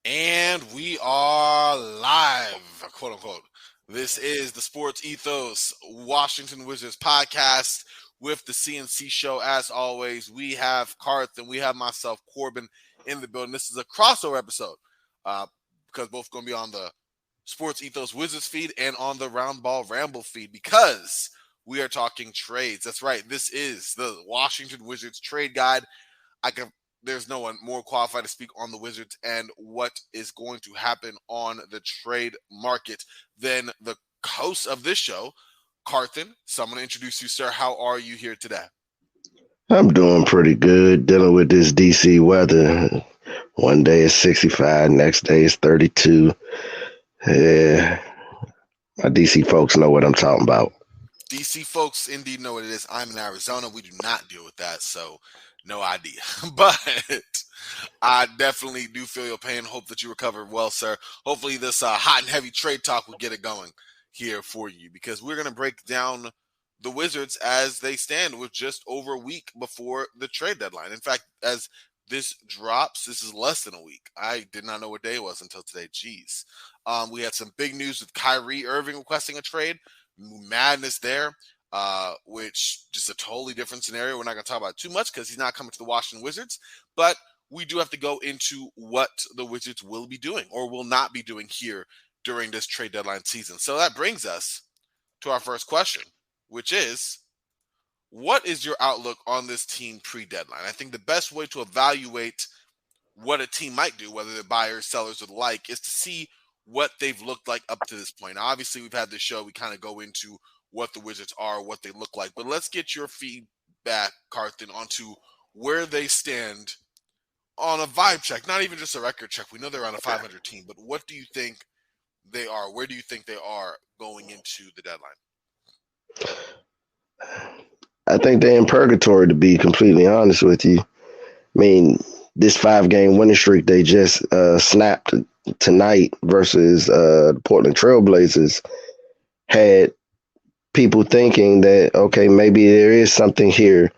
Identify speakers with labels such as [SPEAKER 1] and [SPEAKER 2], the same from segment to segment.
[SPEAKER 1] And we are live, quote unquote. This is the Sports Ethos Washington Wizards podcast with the CNC show. As always, we have Carthan, we have myself, Corbin, in the building. This is a crossover episode because both going to be on the Sports Ethos Wizards feed and on the Roundball Ramble feed because we are talking trades. That's right. This is the Washington Wizards trade guide. There's no one more qualified to speak on the Wizards and what is going to happen on the trade market than the host of this show, Carthan. So I'm going to introduce you, sir. How are you here today?
[SPEAKER 2] I'm doing pretty good dealing with this DC weather. One day it's 65, next day it's 32. Yeah, my DC folks know what I'm talking about.
[SPEAKER 1] DC folks indeed know what it is. I'm in Arizona. We do not deal with that, so no idea. But I definitely do feel your pain. Hope that you recover well, sir. Hopefully this hot and heavy trade talk will get it going here for you because we're going to break down the Wizards as they stand with just over a week before the trade deadline. In fact, as this drops, this is less than a week. I did not know what day it was until today. Jeez. We had some big news with Kyrie Irving requesting a trade. Madness there, which just a totally different scenario. We're not going to talk about it too much because he's not coming to the Washington Wizards, but we do have to go into what the Wizards will be doing or will not be doing here during this trade deadline season. So that brings us to our first question, which is, what is your outlook on this team pre-deadline? I think the best way to evaluate what a team might do, whether they're buyers, sellers, or the like, is to see what they've looked like up to this point. Now, obviously, we've had this show. We kind of go into what the Wizards are, what they look like. But let's get your feedback, Carthan, onto where they stand on a vibe check, not even just a record check. We know they're on a 500 team, but what do you think they are? Where do you think they are going into the deadline?
[SPEAKER 2] I think they're in purgatory, to be completely honest with you. I mean, this 5-game winning streak they just snapped tonight versus the Portland Trailblazers had people thinking that, okay, maybe there is something here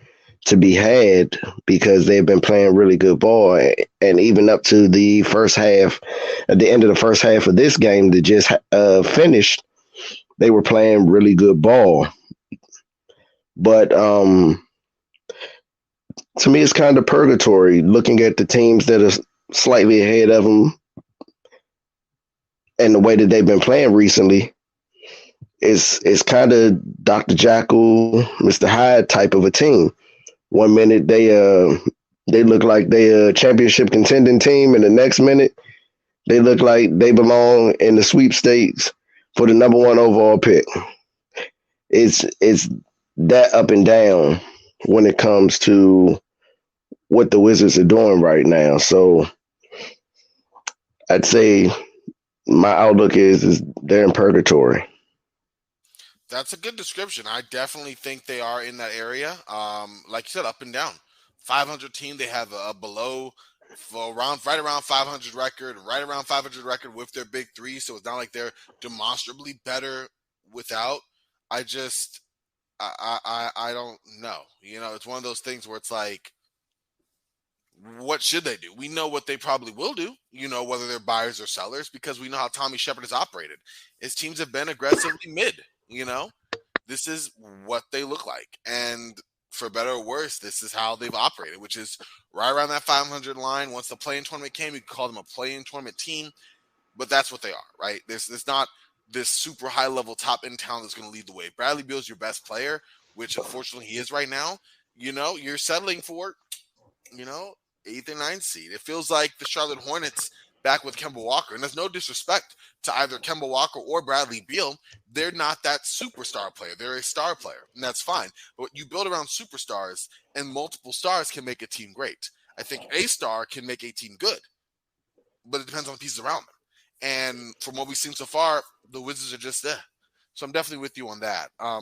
[SPEAKER 2] to be had because they've been playing really good ball. And even up to the first half, at the end of the first half of this game that just finished, they were playing really good ball. But to me, it's kind of purgatory looking at the teams that are slightly ahead of them and the way that they've been playing recently. It's kind of Dr. Jekyll, Mr. Hyde type of a team. One minute they look like they a championship contending team, and the next minute they look like they belong in the sweepstakes for the number one overall pick. It's that up and down when it comes to what the Wizards are doing right now. So I'd say my outlook is they're in purgatory.
[SPEAKER 1] That's a good description. I definitely think they are in that area. Like you said, up and down. 500 team, they have a below right around 500 record, right around 500 record with their big three. So it's not like they're demonstrably better without. I don't know. You know, it's one of those things where it's like, what should they do? We know what they probably will do, you know, whether they're buyers or sellers, because we know how Tommy Shepard has operated. His teams have been aggressively mid, you know. This is what they look like. And for better or worse, this is how they've operated, which is right around that 500 line. Once the play-in tournament came, you could call them a play-in tournament team, but that's what they are, right? There's not this super high-level top-end talent that's going to lead the way. Bradley Beal's your best player, which unfortunately he is right now. You know, you're settling for, you know, 8th and 9th seed. It feels like the Charlotte Hornets back with Kemba Walker. And there's no disrespect to either Kemba Walker or Bradley Beal. They're not that superstar player. They're a star player, and that's fine. But you build around superstars, and multiple stars can make a team great. I think a star can make a team good, but it depends on the pieces around them. And from what we've seen so far, the Wizards are just there. So I'm definitely with you on that.
[SPEAKER 2] I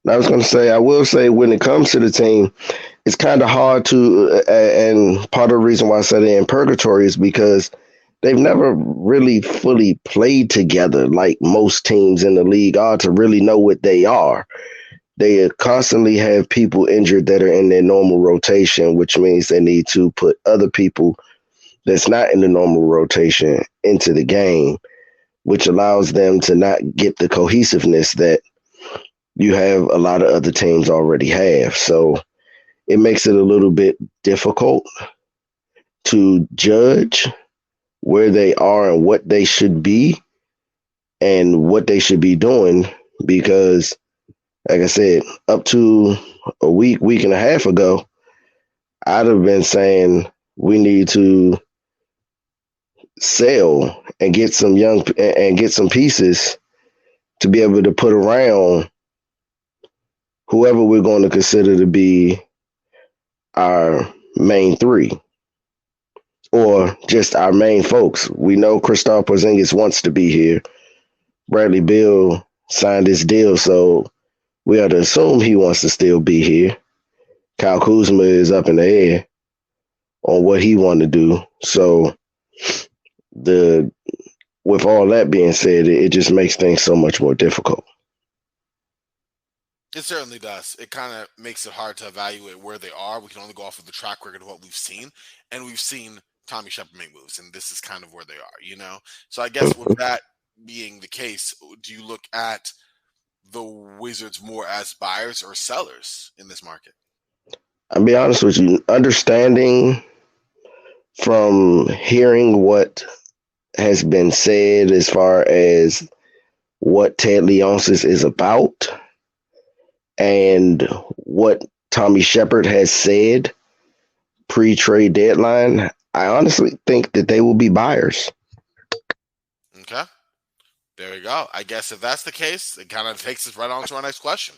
[SPEAKER 2] was going to say, I will say, when it comes to the team, it's kind of hard to, and part of the reason why I said it in purgatory is because they've never really fully played together like most teams in the league are to really know what they are. They constantly have people injured that are in their normal rotation, which means they need to put other people that's not in the normal rotation into the game, which allows them to not get the cohesiveness that you have a lot of other teams already have. So it makes it a little bit difficult to judge where they are and what they should be and what they should be doing because, like I said, up to a week and a half ago, I'd have been saying we need to sell and get some young and get some pieces to be able to put around whoever we're going to consider to be our main three or just our main folks. We know Kristaps Porzingis wants to be here. Bradley Beal signed his deal, so we have to assume he wants to still be here. Kyle Kuzma is up in the air on what he want to do. So the with all that being said, it just makes things so much more difficult.
[SPEAKER 1] It certainly does. It kind of makes it hard to evaluate where they are. We can only go off of the track record of what we've seen, and we've seen Tommy Shepard make moves, and this is kind of where they are. So I guess with that being the case, do you look at the Wizards more as buyers or sellers in this market?
[SPEAKER 2] I'll be honest with you, understanding from hearing what has been said as far as what Ted Leonsis is about and what Tommy Shepard has said pre-trade deadline, I honestly think that they will be buyers.
[SPEAKER 1] Okay. There you go. I guess if that's the case, it kind of takes us right on to our next question.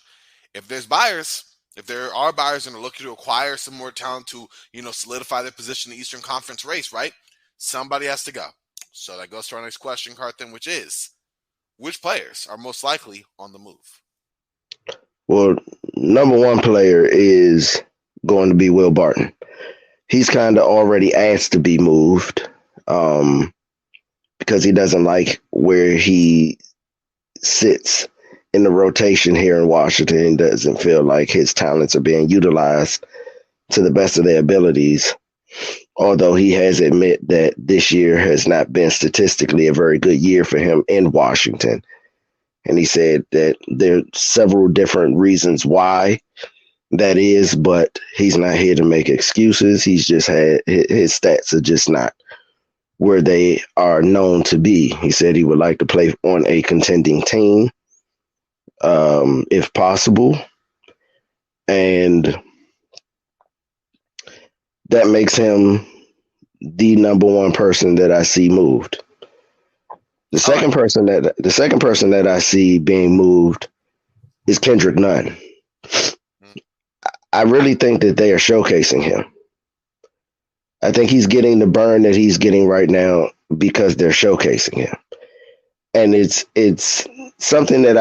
[SPEAKER 1] If there's buyers, if there are buyers and are looking to acquire some more talent to, solidify their position in the Eastern Conference race, right? Somebody has to go. So that goes to our next question, Carthan, which is, which players are most likely on the move?
[SPEAKER 2] Well, number one player is going to be Will Barton. He's kind of already asked to be moved because he doesn't like where he sits in the rotation here in Washington. Doesn't feel like his talents are being utilized to the best of their abilities. Although he has admitted that this year has not been statistically a very good year for him in Washington. And he said that there are several different reasons why that is, but he's not here to make excuses. He's just had his stats are just not where they are known to be. He said he would like to play on a contending team, if possible. And that makes him the number one person that I see moved. The second person that I see being moved is Kendrick Nunn. I really think that they are showcasing him. I think he's getting the burn that he's getting right now because they're showcasing him, and it's something that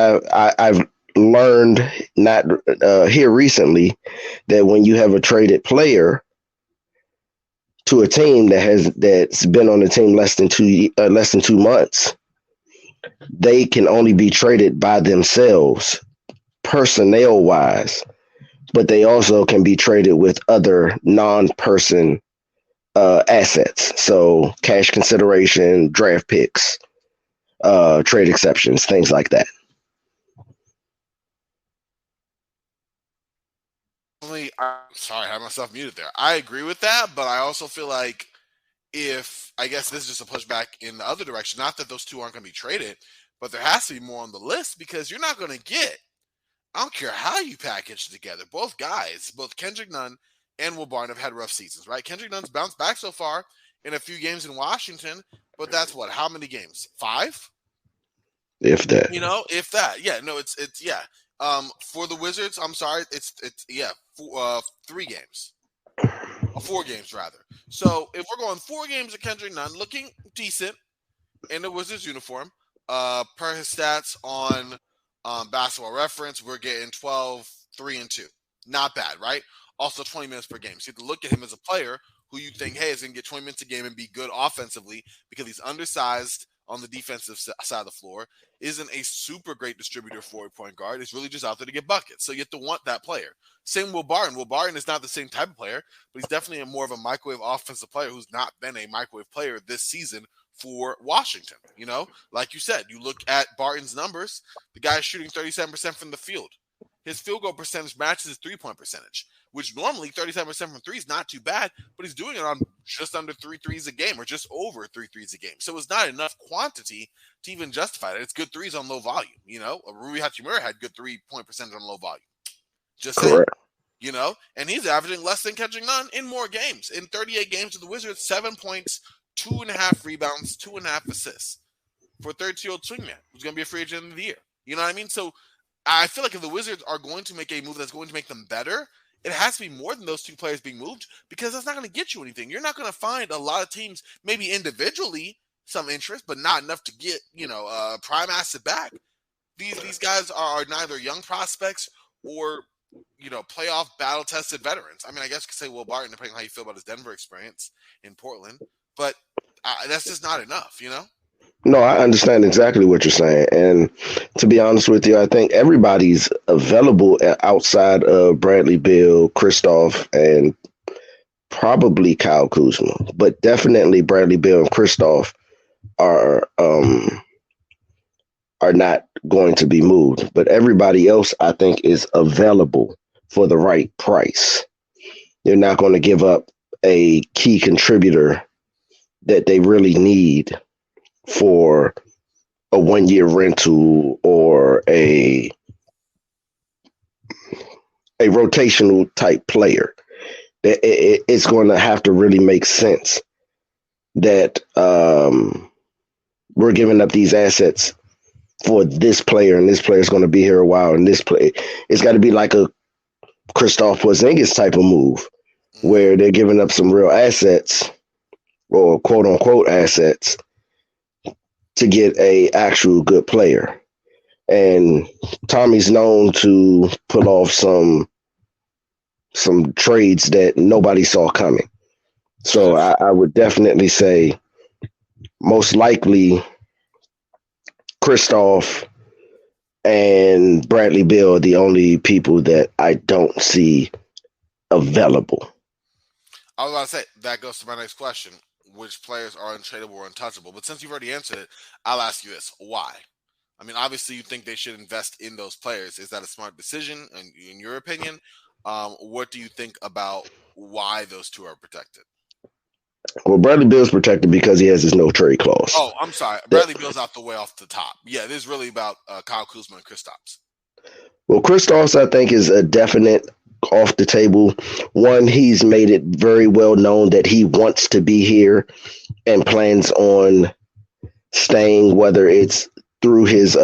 [SPEAKER 2] I've learned not here recently, that when you have a traded player to a team that's been on the team less than 2 months, they can only be traded by themselves, personnel wise, but they also can be traded with other non-person assets. So cash consideration, draft picks, trade exceptions, things like that.
[SPEAKER 1] Sorry, I had myself muted there. I agree with that, but I also feel like I guess this is just a pushback in the other direction. Not that those two aren't going to be traded, but there has to be more on the list because you're not going to get, I don't care how you package it together. Both guys, both Kendrick Nunn and Will Barton have had rough seasons, right? Kendrick Nunn's bounced back so far in a few games in Washington, but that's what? How many games? 5?
[SPEAKER 2] If that.
[SPEAKER 1] If that. Yeah, no, it's yeah. For the Wizards, I'm sorry, it's 3 games. 4 games rather. So if we're going 4 games of Kendrick Nunn, looking decent in the Wizards uniform, per his stats on Basketball Reference, we're getting 12, 3, and 2. Not bad, right? Also 20 minutes per game. So you have to look at him as a player who you think, hey, is going to get 20 minutes a game and be good offensively because he's undersized on the defensive side of the floor, isn't a super great distributor for a point guard. Is really just out there to get buckets. So you have to want that player. Same Will Barton. Will Barton is not the same type of player, but he's definitely more of a microwave offensive player who's not been a microwave player this season for Washington. You know, like you said, you look at Barton's numbers, the guy is shooting 37% from the field. His field goal percentage matches his three-point percentage, which normally 37% from three is not too bad, but he's doing it on just under 3 threes a game or just over 3 threes a game. So it's not enough quantity to even justify it. It's good threes on low volume. You know, Rui Hachimura had good 3-point percentage on low volume. Just saying, you know, and he's averaging less than catching none in more games. In 38 games with the Wizards, 7 points, 2.5 rebounds, 2.5 assists for a 32-year-old swingman who's going to be a free agent of the year. You know what I mean? So I feel like if the Wizards are going to make a move that's going to make them better, it has to be more than those two players being moved because that's not going to get you anything. You're not going to find a lot of teams, maybe individually, some interest, but not enough to get, you know, prime asset back. These guys are neither young prospects or, you know, playoff battle-tested veterans. I mean, I guess you could say Will Barton, depending on how you feel about his Denver experience in Portland, but that's just not enough, you know?
[SPEAKER 2] No, I understand exactly what you're saying. And to be honest with you, I think everybody's available outside of Bradley Beal, Kristoff, and probably Kyle Kuzma. But definitely Bradley Beal and Kristoff are not going to be moved. But everybody else, I think, is available for the right price. They're not going to give up a key contributor that they really need for a 1-year rental or a rotational type player. It's going to have to really make sense that we're giving up these assets for this player, and this player is going to be here a while, and this play, it's got to be like a Kristaps Porzingis type of move where they're giving up some real assets or quote unquote assets to get a actual good player. And Tommy's known to pull off some trades that nobody saw coming. So I would definitely say most likely Kristoff and Bradley Beal are the only people that I don't see available.
[SPEAKER 1] I was about to say, that goes to my next question. Which players are untradeable or untouchable? But since you've already answered it, I'll ask you this. Why? I mean, obviously you think they should invest in those players. Is that a smart decision in your opinion? What do you think about why those two are protected?
[SPEAKER 2] Well, Bradley Beal's protected because he has his no trade clause.
[SPEAKER 1] Oh, I'm sorry. Bradley Beal's out the way off the top. Yeah, this is really about Kyle Kuzma and Kristaps.
[SPEAKER 2] Well, Kristaps, I think, is a definite off the table. One, he's made it very well known that he wants to be here and plans on staying, whether it's through his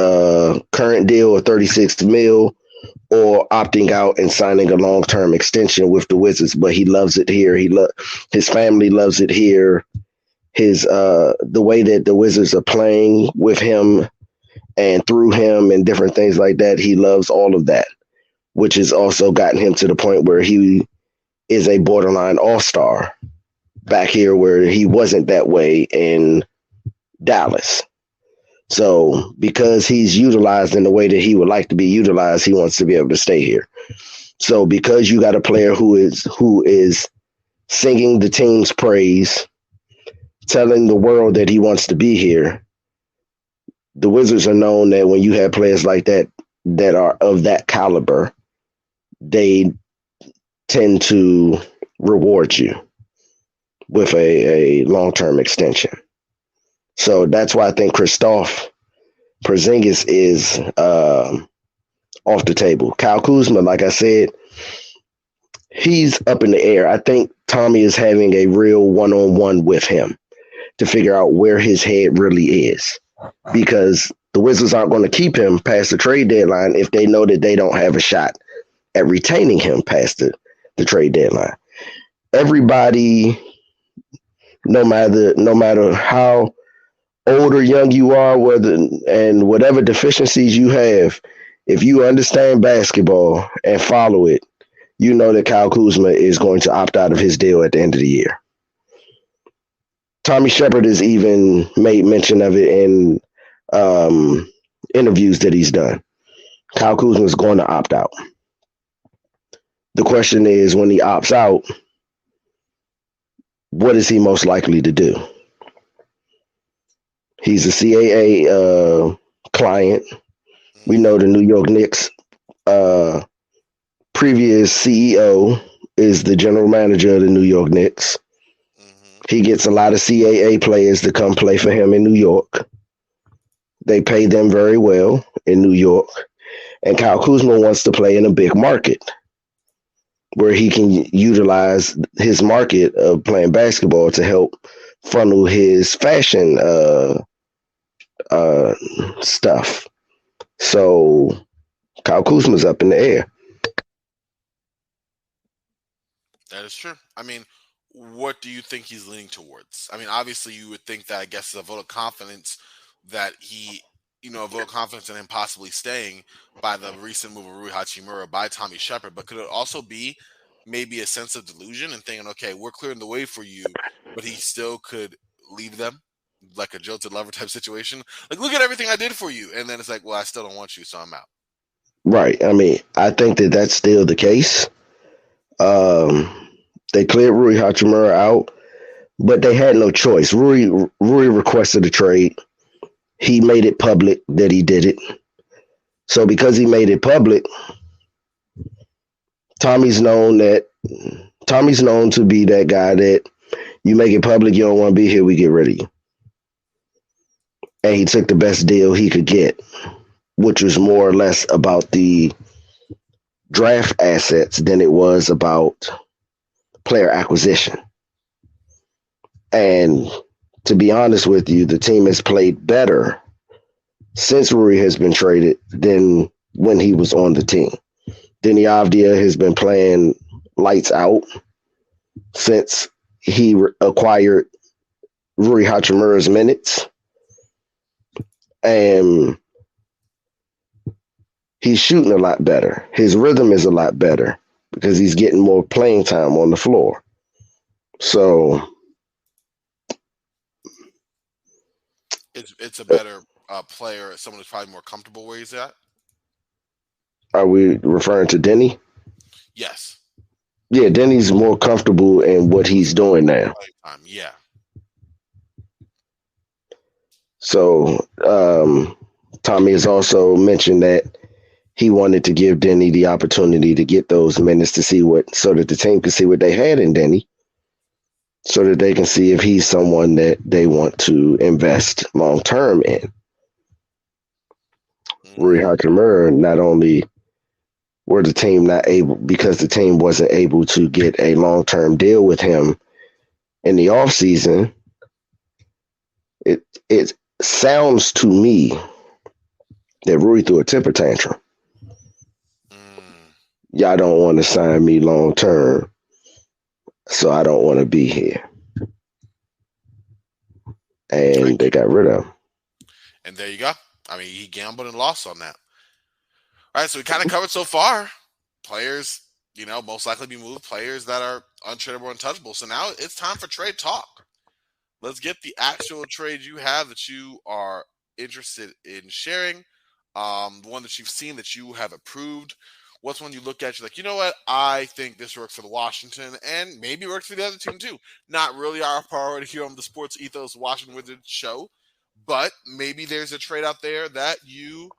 [SPEAKER 2] current deal of $36 million or opting out and signing a long-term extension with the Wizards. But he loves it here. His family loves it here. His the way that the Wizards are playing with him and through him and different things like that, he loves all of that, which has also gotten him to the point where he is a borderline all-star back here, where he wasn't that way in Dallas. So because he's utilized in the way that he would like to be utilized, he wants to be able to stay here. So because you got a player who is singing the team's praise, telling the world that he wants to be here, the Wizards are known that when you have players like that that are of that caliber, they tend to reward you with a long-term extension. So that's why I think Kristaps Porzingis is off the table. Kyle Kuzma, like I said, he's up in the air. I think Tommy is having a real one-on-one with him to figure out where his head really is, because the Wizards aren't going to keep him past the trade deadline if they know that they don't have a shot at retaining him past the trade deadline. Everybody, no matter how old or young you are, and whatever deficiencies you have, if you understand basketball and follow it, you know that Kyle Kuzma is going to opt out of his deal at the end of the year. Tommy Shepard has even made mention of it in um, interviews that he's done. Kyle Kuzma is going to opt out. The question is, when he opts out, what is he most likely to do? He's a CAA client. We know the New York Knicks uh, previous CEO is the general manager of the New York Knicks. He gets a lot of CAA players to come play for him in New York. They pay them very well in New York. And Kyle Kuzma wants to play in a big market where he can utilize his market of playing basketball to help funnel his fashion stuff. So Kyle Kuzma's up in the air.
[SPEAKER 1] That is true. I mean, what do you think he's leaning towards? I mean, obviously, you would think that, I guess, is a vote of confidence that he, a vote of confidence in him possibly staying by the recent move of Rui Hachimura by Tommy Shepard. But could it also be maybe a sense of delusion and thinking, okay, we're clearing the way for you, but he still could leave them, like a jilted lover type situation? Like, look at everything I did for you. And then it's like, well, I still don't want you, so I'm out.
[SPEAKER 2] Right. I mean, I think that that's still the case. They cleared Rui Hachimura out, but they had no choice. Rui requested a trade. He made it public that he did it. So because he made it public, Tommy's known to be that guy that you make it public, you don't want to be here, we get rid of you. And he took the best deal he could get, which was more or less about the draft assets than it was about player acquisition. And to be honest with you, the team has played better since Rui has been traded than when he was on the team. Denny Avdia has been playing lights out since he acquired Rui Hachimura's minutes. And he's shooting a lot better. His rhythm is a lot better because he's getting more playing time on the floor. So
[SPEAKER 1] it's a better player, someone who's probably more comfortable where he's at.
[SPEAKER 2] Are we referring to Denny?
[SPEAKER 1] Yes.
[SPEAKER 2] Yeah, Denny's more comfortable in what he's doing now.
[SPEAKER 1] Yeah.
[SPEAKER 2] So Tommy has also mentioned that he wanted to give Denny the opportunity to get those minutes to see so that the team could see what they had in Denny, so that they can see if he's someone that they want to invest long term in. Rui Hachimura, not only were the team not able, because the team wasn't able to get a long term deal with him in the offseason, it sounds to me that Rui threw a temper tantrum. Y'all don't want to sign me long term, so I don't want to be here. And they got rid of him.
[SPEAKER 1] And there you go. I mean, he gambled and lost on that. All right, so we kind of covered so far players, most likely be moved, players that are untradeable, untouchable. So now it's time for trade talk. Let's get the actual trade you have that you are interested in sharing, the one that you've seen that you have approved. What's one you look at, you're like, you know what, I think this works for the Washington, and maybe works for the other team too. Not really our priority here on the Sports Ethos Washington Wizards show, but maybe there's a trade out there that you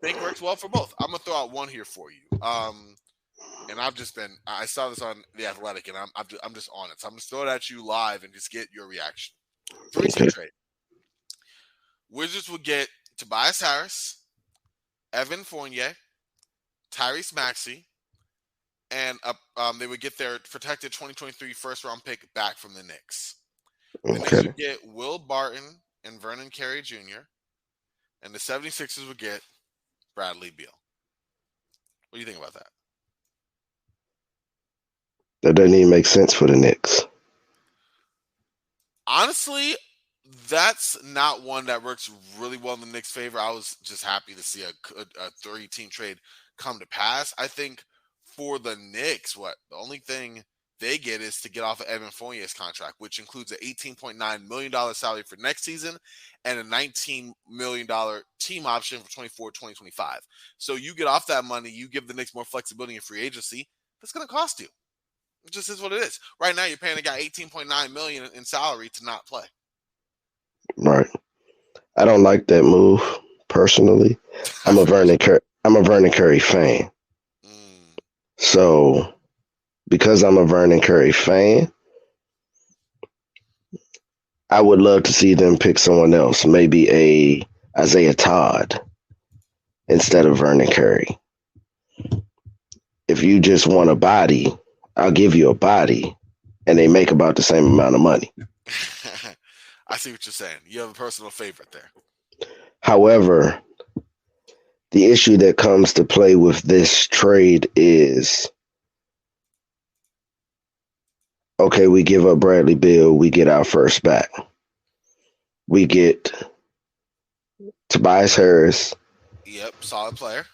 [SPEAKER 1] think works well for both. I'm going to throw out one here for you. And I saw this on The Athletic, and I'm just on it. So I'm going to throw it at you live and just get your reaction. 3-team trade. Wizards would get Tobias Harris, Evan Fournier, Tyrese Maxey, and they would get their protected 2023 first-round pick back from the Knicks. The Knicks would get Will Barton and Vernon Carey Jr., and the 76ers would get Bradley Beal. What do you think about that?
[SPEAKER 2] That doesn't even make sense for the Knicks.
[SPEAKER 1] Honestly, that's not one that works really well in the Knicks' favor. I was just happy to see a 3-team trade come to pass. I think for the Knicks, the only thing they get is to get off of Evan Fournier's contract, which includes an $18.9 million salary for next season and a $19 million team option for 2025. So you get off that money, you give the Knicks more flexibility in free agency. That's going to cost you. It just is what it is. Right now, you're paying a guy $18.9 million in salary to not play.
[SPEAKER 2] Right. I don't like that move personally. I'm a Vernon Curry fan. So because I'm a Vernon Curry fan, I would love to see them pick someone else, maybe a Isaiah Todd instead of Vernon Curry. If you just want a body, I'll give you a body, and they make about the same amount of money.
[SPEAKER 1] I see what you're saying. You have a personal favorite there.
[SPEAKER 2] However, the issue that comes to play with this trade is, okay, we give up Bradley Beal, we get our first back. We get Tobias Harris.
[SPEAKER 1] Yep, solid player.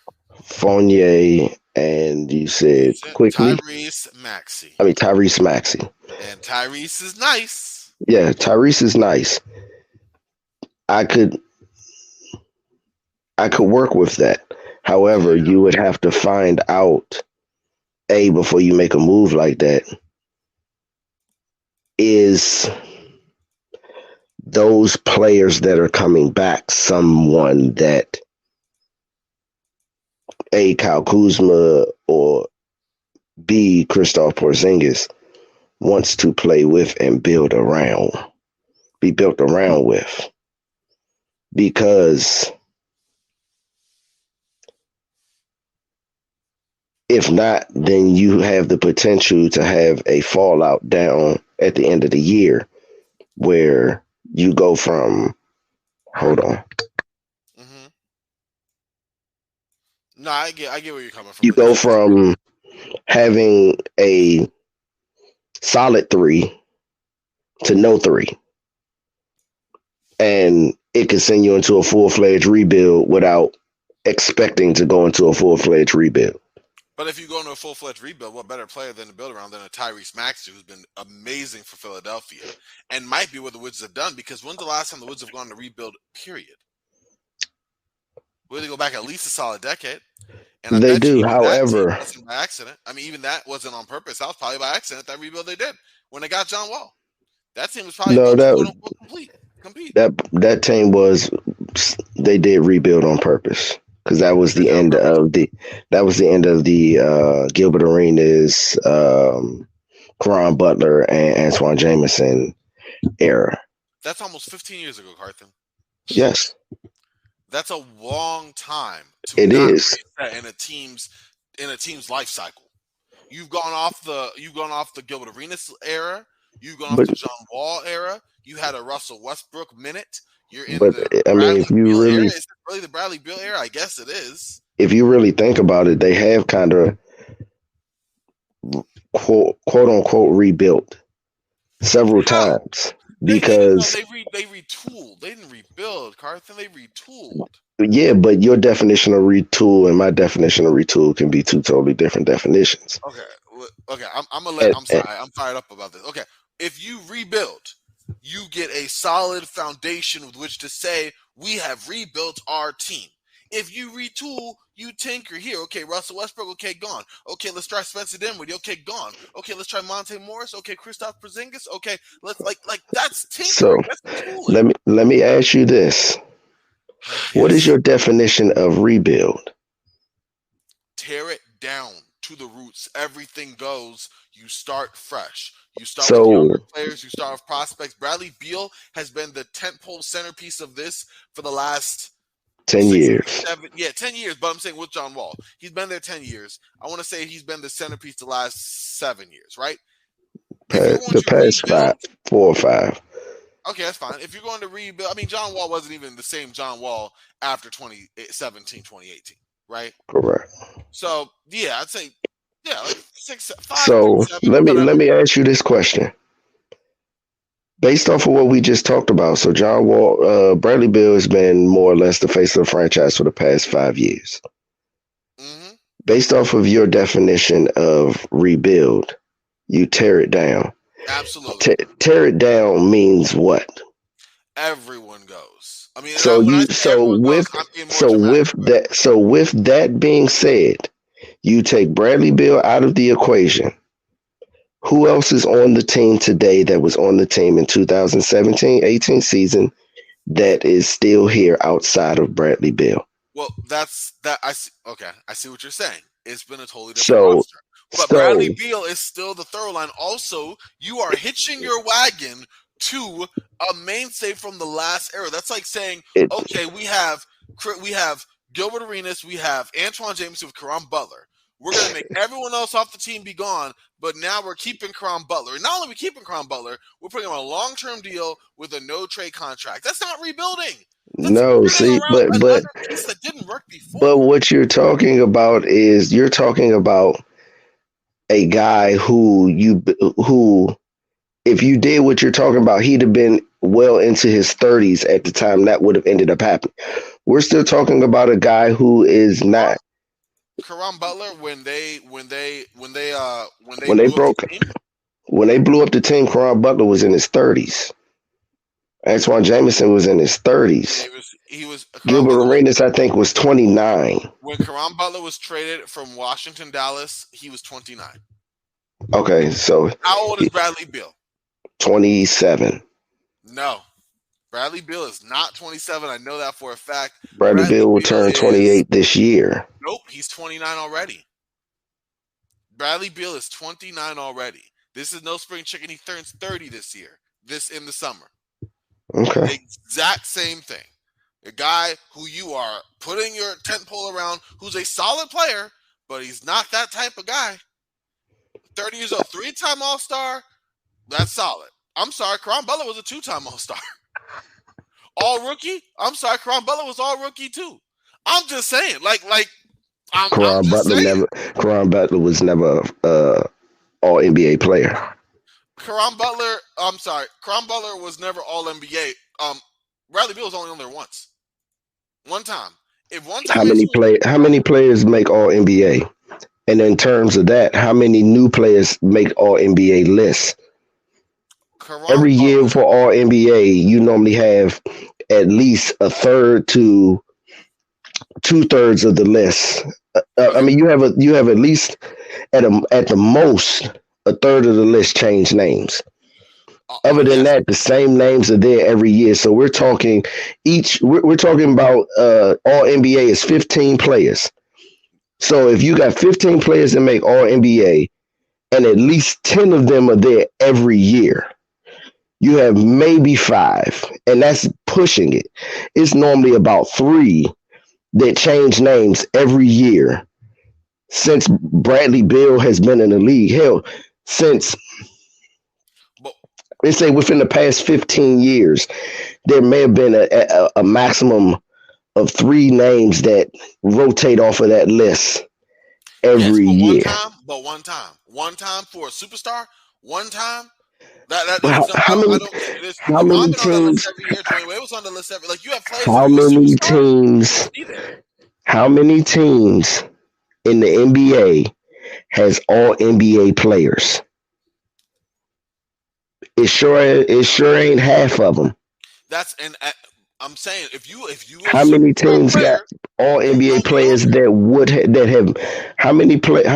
[SPEAKER 2] Fournier, and you said quickly
[SPEAKER 1] Tyrese Maxey.
[SPEAKER 2] And
[SPEAKER 1] Tyrese is nice.
[SPEAKER 2] Yeah, Tyrese is nice. I could work with that. However, you would have to find out, before you make a move like that, is those players that are coming back someone that A, Kyle Kuzma, or B, Kristaps Porzingis wants to play with and be built around with. Because if not, then you have the potential to have a fallout down at the end of the year where you go from, hold on.
[SPEAKER 1] No, I get where you're coming from.
[SPEAKER 2] You go from having a solid 3 to no 3. And it can send you into a full-fledged rebuild without expecting to go into a full-fledged rebuild.
[SPEAKER 1] But if you go into a full-fledged rebuild, what better player than to build around than a Tyrese Maxey, who's been amazing for Philadelphia and might be what the Wizards have done? Because when's the last time the Wizards have gone to rebuild, period? We're going to go back at least a solid decade. And
[SPEAKER 2] they do, however.
[SPEAKER 1] That wasn't by accident. I mean, even that wasn't on purpose. That was probably by accident, that rebuild they did when they got John Wall. That team was probably complete.
[SPEAKER 2] That team they did rebuild on purpose. Because that was the end of the Gilbert Arenas, Caron Butler, and Antoine Jameson era.
[SPEAKER 1] That's almost 15 years ago, Carthan.
[SPEAKER 2] Yes,
[SPEAKER 1] that's a long time.
[SPEAKER 2] It is
[SPEAKER 1] in a team's life cycle. You've gone off the Gilbert Arenas era. You've gone off the John Wall era. You had a Russell Westbrook minute. You're in
[SPEAKER 2] if you
[SPEAKER 1] Beal
[SPEAKER 2] really
[SPEAKER 1] era. Is it really the Bradley Beal era? I guess it is.
[SPEAKER 2] If you really think about it, they have kind of quote unquote rebuilt several times because
[SPEAKER 1] they retooled. They didn't rebuild, Carthan. They retooled.
[SPEAKER 2] Yeah, but your definition of retool and my definition of retool can be two totally different definitions.
[SPEAKER 1] Okay. I'm sorry. I'm fired up about this. Okay, if you rebuild, you get a solid foundation with which to say we have rebuilt our team. If you retool, you tinker here. Okay, Russell Westbrook, okay, gone. Okay, let's try Spencer Dinwiddie. Okay, gone. Okay, let's try Monte Morris. Okay, Kristaps Porzingis. Okay, let's like that's tinkering.
[SPEAKER 2] So
[SPEAKER 1] that's
[SPEAKER 2] let me ask you this. Yes. What is your definition of rebuild?
[SPEAKER 1] Tear it down to the roots. Everything goes. You start fresh. You start with younger players. You start with prospects. Bradley Beal has been the tentpole centerpiece of this for the last
[SPEAKER 2] 10 years.
[SPEAKER 1] 10 years. But I'm saying with John Wall, he's been there 10 years. I want to say he's been the centerpiece the last 7 years, right?
[SPEAKER 2] The past rebuild, 4 or 5.
[SPEAKER 1] Okay, that's fine. If you're going to rebuild, I mean, John Wall wasn't even the same John Wall after 2017, 2018, right?
[SPEAKER 2] Correct.
[SPEAKER 1] So, yeah, I'd say, like 6, 5.
[SPEAKER 2] So,
[SPEAKER 1] 7,
[SPEAKER 2] let me ask you this question. Based off of what we just talked about, so John Wall, Bradley Beal has been more or less the face of the franchise for the past 5 years. Mm-hmm. Based off of your definition of rebuild, You tear it down.
[SPEAKER 1] Absolutely.
[SPEAKER 2] Tear it down means what?
[SPEAKER 1] Everyone goes. I mean,
[SPEAKER 2] So
[SPEAKER 1] when I
[SPEAKER 2] you
[SPEAKER 1] say everyone goes, I'm being more dramatic.
[SPEAKER 2] with that being said, you take Bradley Beal out of the equation. Who else is on the team today that was on the team in 2017-18 season that is still here outside of Bradley Beal?
[SPEAKER 1] Well, that's that. I see. Okay, I see what you're saying. It's been a totally different
[SPEAKER 2] So,
[SPEAKER 1] roster. But Bradley Beal is still the third line. Also, you are hitching your wagon to a mainstay from the last era. That's like saying, okay, we have Gilbert Arenas, we have Antoine Jameson with Caron Butler. We're going to make everyone else off the team be gone, but now we're keeping Caron Butler. And not only are we keeping Caron Butler, we're putting him on a long-term deal with a no-trade contract. That's not rebuilding. That's
[SPEAKER 2] no, see, but
[SPEAKER 1] another piece that didn't work before.
[SPEAKER 2] But what you're talking about is you're talking about a guy who if you did what you're talking about, he'd have been well into his 30s at the time that would have ended up happening. We're still talking about a guy who is not.
[SPEAKER 1] Caron Butler, when they blew
[SPEAKER 2] up the team, Caron Butler was in his 30s. Antoine Jameson was in his 30s.
[SPEAKER 1] He was
[SPEAKER 2] Gilbert Arenas, I think, was 29.
[SPEAKER 1] When Caron Butler was traded from Washington, Dallas, he was 29.
[SPEAKER 2] Okay, so
[SPEAKER 1] how old is Bradley Beal?
[SPEAKER 2] 27.
[SPEAKER 1] No, Bradley Beal is not 27. I know that for a fact.
[SPEAKER 2] Bradley Beal will turn 28 this year.
[SPEAKER 1] Nope, he's 29 already. Bradley Beal is 29 already. This is no spring chicken. He turns 30 this year. This in the summer.
[SPEAKER 2] Okay.
[SPEAKER 1] The exact same thing. A guy who you are putting your tent pole around, who's a solid player, but he's not that type of guy. 30 years old, 3-time All-Star. That's solid. I'm sorry, Caron Butler was a 2-time All-Star. All-rookie? I'm sorry, Caron Butler was all-rookie too. I'm just saying,
[SPEAKER 2] Caron Butler was never all-NBA player.
[SPEAKER 1] Caron Butler was never all-NBA. Bradley Beal was only on there once. One time.
[SPEAKER 2] How many players make all-NBA? And in terms of that, how many new players make all-NBA lists? Every year for all-NBA, you normally have at least a third to 2/3 of the list. I mean, you have at least at the most a third of the list change names. Other than that, the same names are there every year. So we're talking about all NBA is 15 players. So if you got 15 players that make all NBA and at least 10 of them are there every year, you have maybe 5, and that's pushing it. It's normally about 3 that change names every year since Bradley Beal has been in the league. Hell, since they say within the past 15 years, there may have been a maximum of 3 names that rotate off of that list every year.
[SPEAKER 1] One time for a superstar, one time.
[SPEAKER 2] How many teams? How many teams in the NBA has all NBA players? It sure ain't half of them.
[SPEAKER 1] I'm saying if you
[SPEAKER 2] how many teams got all NBA players how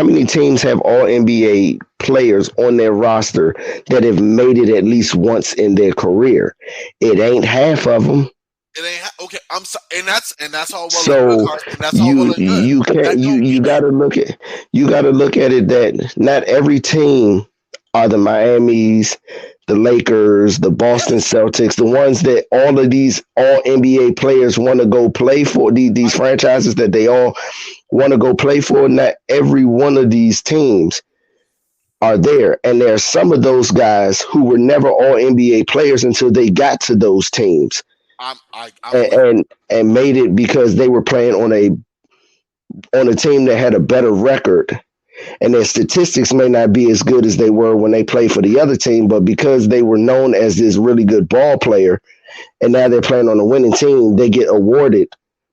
[SPEAKER 2] many teams have all NBA players on their roster that have made it at least once in their career? It ain't half of them.
[SPEAKER 1] It ain't okay. I'm sorry, and that's all well
[SPEAKER 2] so
[SPEAKER 1] and that's all well and good.
[SPEAKER 2] You gotta look at it that not every team are the Miamis, the Lakers, the Boston Celtics, the ones that all of these all NBA players want to go play for, these franchises that they all want to go play for. Not every one of these teams are there. And there are some of those guys who were never all NBA players until they got to those teams. And made it because they were playing on a team that had a better record. And their statistics may not be as good as they were when they played for the other team, but because they were known as this really good ball player, and now they're playing on a winning team, they get awarded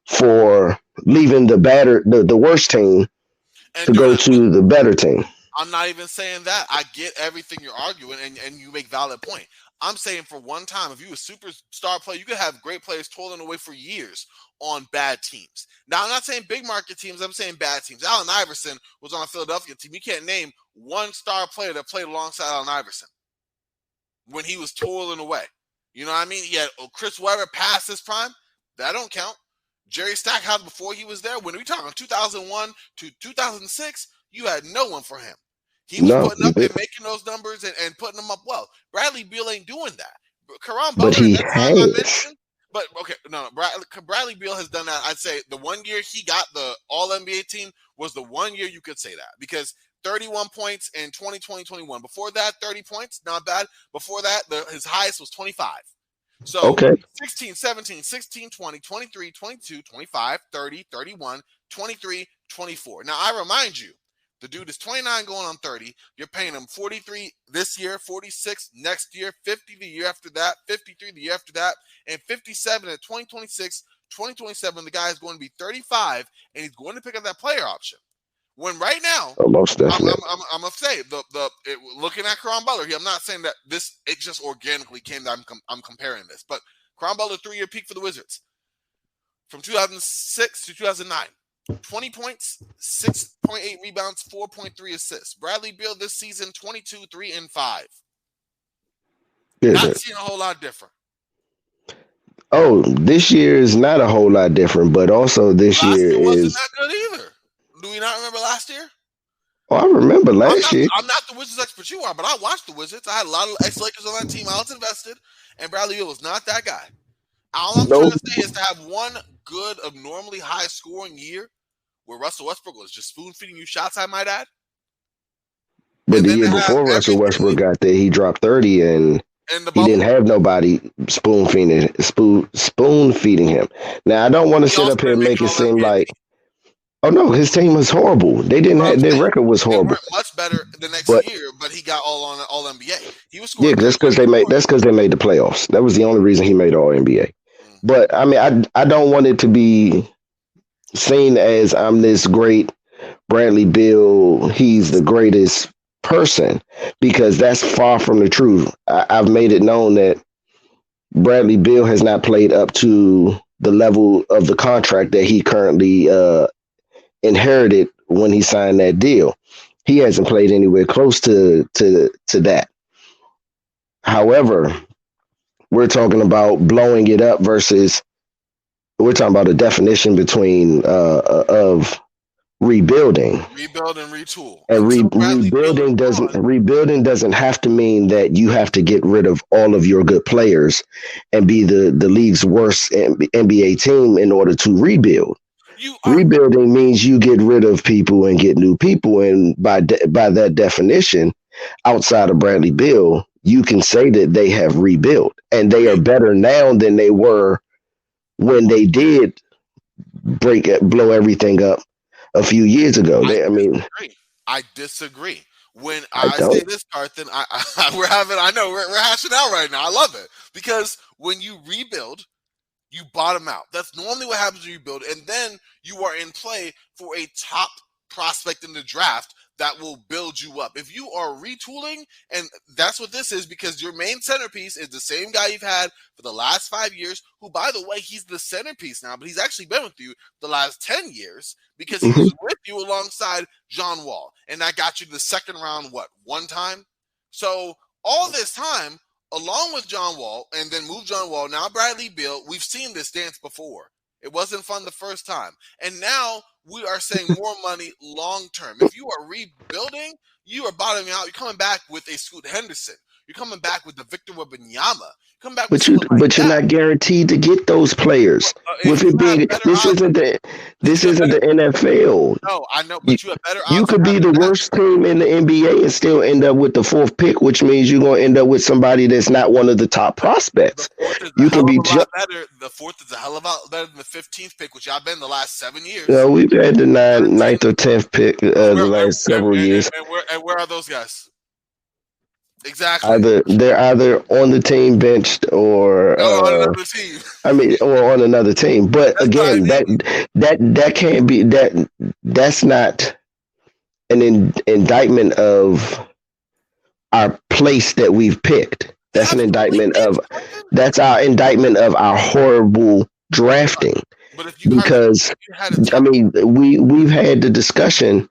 [SPEAKER 2] for leaving the worst team to go to the better team.
[SPEAKER 1] I'm not even saying that. I get everything you're arguing, and you make valid point. I'm saying for one time, if you a superstar player, you could have great players toiling away for years on bad teams. Now, I'm not saying big market teams. I'm saying bad teams. Allen Iverson was on a Philadelphia team. You can't name one star player that played alongside Allen Iverson when he was toiling away. You know what I mean? He had Chris Webber past his prime. That don't count. Jerry Stackhouse before he was there. When we talking 2001 to 2006, you had no one for him. He was putting up and making those numbers and putting them up well. Bradley Beal ain't doing that. Caron Butler,
[SPEAKER 2] but he
[SPEAKER 1] that time I
[SPEAKER 2] has.
[SPEAKER 1] mentioned. But okay, no. Bradley Beal has done that. I'd say the 1 year he got the All NBA team was the 1 year you could say that, because 31 points in 2020-21. Before that, 30 points, not bad. Before that, his highest was 25. So
[SPEAKER 2] Okay.
[SPEAKER 1] 16, 17, 16, 20, 23, 22, 25, 30, 31, 23, 24. Now, I remind you, the dude is 29 going on 30. You're paying him 43 this year, 46 next year, 50 the year after that, 53 the year after that, and 57 at 2026, 2027. The guy is going to be 35, and he's going to pick up that player option. When right now,
[SPEAKER 2] most definitely,
[SPEAKER 1] I'm gonna say looking at Caron Butler here, I'm not saying that it just organically came that I'm comparing this, but Caron Butler 3-year peak for the Wizards from 2006 to 2009, 20 points, 6.8 rebounds, 4.3 assists. Bradley Beal this season 22, 3 and 5. Not seeing a whole lot different.
[SPEAKER 2] Oh, this year is not a whole lot different, but also this
[SPEAKER 1] last
[SPEAKER 2] year
[SPEAKER 1] wasn't
[SPEAKER 2] is
[SPEAKER 1] that good either. Do we not remember last year?
[SPEAKER 2] Oh, I remember last year.
[SPEAKER 1] I'm not the Wizards expert you are, but I watched the Wizards. I had a lot of ex-Lakers on that team. I was invested, and Bradley Beal was not that guy. All I'm trying to say is to have one good, abnormally high-scoring year where Russell Westbrook was just spoon-feeding you shots, I might add.
[SPEAKER 2] But the year before Russell Westbrook got there, he dropped 30, and he didn't have nobody spoon feeding him. Now, I don't want to sit up here and make it seem like, oh no, his team was horrible. They didn't have their record was horrible.
[SPEAKER 1] They weren't much better the next year, but he got all NBA. He was scoring.
[SPEAKER 2] Yeah, that's because they made the playoffs. That was the only reason he made All NBA. But I mean, I don't want it to be seen as I'm this great Bradley Beal. He's the greatest person, because that's far from the truth. I've made it known that Bradley Beal has not played up to the level of the contract that he currently inherited when he signed that deal. He hasn't played anywhere close to that. However, we're talking about blowing it up versus we're talking about a definition between of rebuilding.
[SPEAKER 1] Rebuild and retool.
[SPEAKER 2] And rebuilding doesn't have to mean that you have to get rid of all of your good players and be the league's worst NBA team in order to rebuild. Rebuilding means you get rid of people and get new people, and by that definition, outside of Bradley Beal, you can say that they have rebuilt, and they are better now than they were when they did blow everything up a few years ago.
[SPEAKER 1] I disagree. When I say this, Carthan, we're hashing out right now. I love it, because when you rebuild, you bottom out. That's normally what happens when you build, and then you are in play for a top prospect in the draft that will build you up. If you are retooling, and that's what this is, because your main centerpiece is the same guy you've had for the last 5 years, who, by the way, he's the centerpiece now, but he's actually been with you the last 10 years because he was with you alongside John Wall, and that got you to the second round, one time? So all this time, along with John Wall, and then move John Wall, now Bradley Beal, we've seen this dance before. It wasn't fun the first time. And now we are saying more money long term. If you are rebuilding, you are bottoming out. You're coming back with a Scoot Henderson. You're coming back with the Victor Wembanyama. Come back with
[SPEAKER 2] you're not guaranteed to get those players. With it being this isn't the NFL.
[SPEAKER 1] No, I know, but you have better odds.
[SPEAKER 2] You could be the worst team in the NBA and still end up with the 4th pick, which means you're going to end up with somebody that's not one of the top prospects. You can be
[SPEAKER 1] better. The 4th is a hell of a lot better than the 15th pick, which I've been the last 7 years.
[SPEAKER 2] No, we've had the 9th or 10th pick the last several years.
[SPEAKER 1] And where are those guys? Exactly.
[SPEAKER 2] They're either on the team benched or
[SPEAKER 1] on another team.
[SPEAKER 2] Or on another team. But again, that can't be that's not indictment of our place that we've picked.
[SPEAKER 1] It
[SPEAKER 2] That's an
[SPEAKER 1] absolutely
[SPEAKER 2] indictment
[SPEAKER 1] is,
[SPEAKER 2] of
[SPEAKER 1] Carthan.
[SPEAKER 2] that's our indictment of our horrible drafting.
[SPEAKER 1] But if you Carthan,
[SPEAKER 2] Because
[SPEAKER 1] if you had a
[SPEAKER 2] I
[SPEAKER 1] top,
[SPEAKER 2] mean, we've had the discussion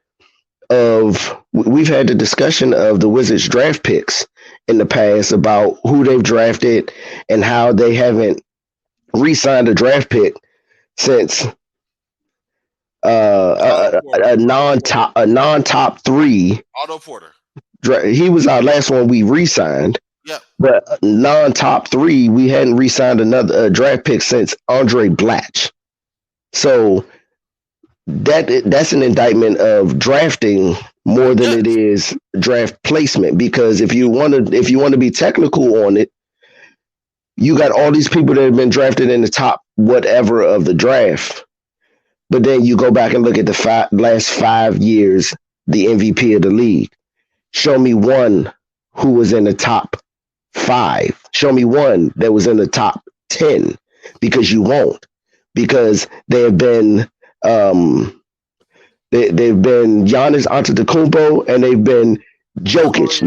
[SPEAKER 2] of the Wizards draft picks in the past about who they've drafted and how they haven't re-signed a draft pick since
[SPEAKER 1] Otto Porter,
[SPEAKER 2] a non-top three.
[SPEAKER 1] Otto Porter.
[SPEAKER 2] He was our last one we re-signed,
[SPEAKER 1] Yep.
[SPEAKER 2] but non-top three we hadn't re-signed another draft pick since Andre Blatch. So that's an indictment of drafting more than it is draft placement. Because if you want to be technical on it, you got all these people that have been drafted in the top whatever of the draft, but then you go back and look at the last 5 years, the MVP of the league. Show me one who was in the top 5. Show me one that was in the top 10, because you won't. Because they have been they've been Giannis Antetokounmpo and they've been Jokic.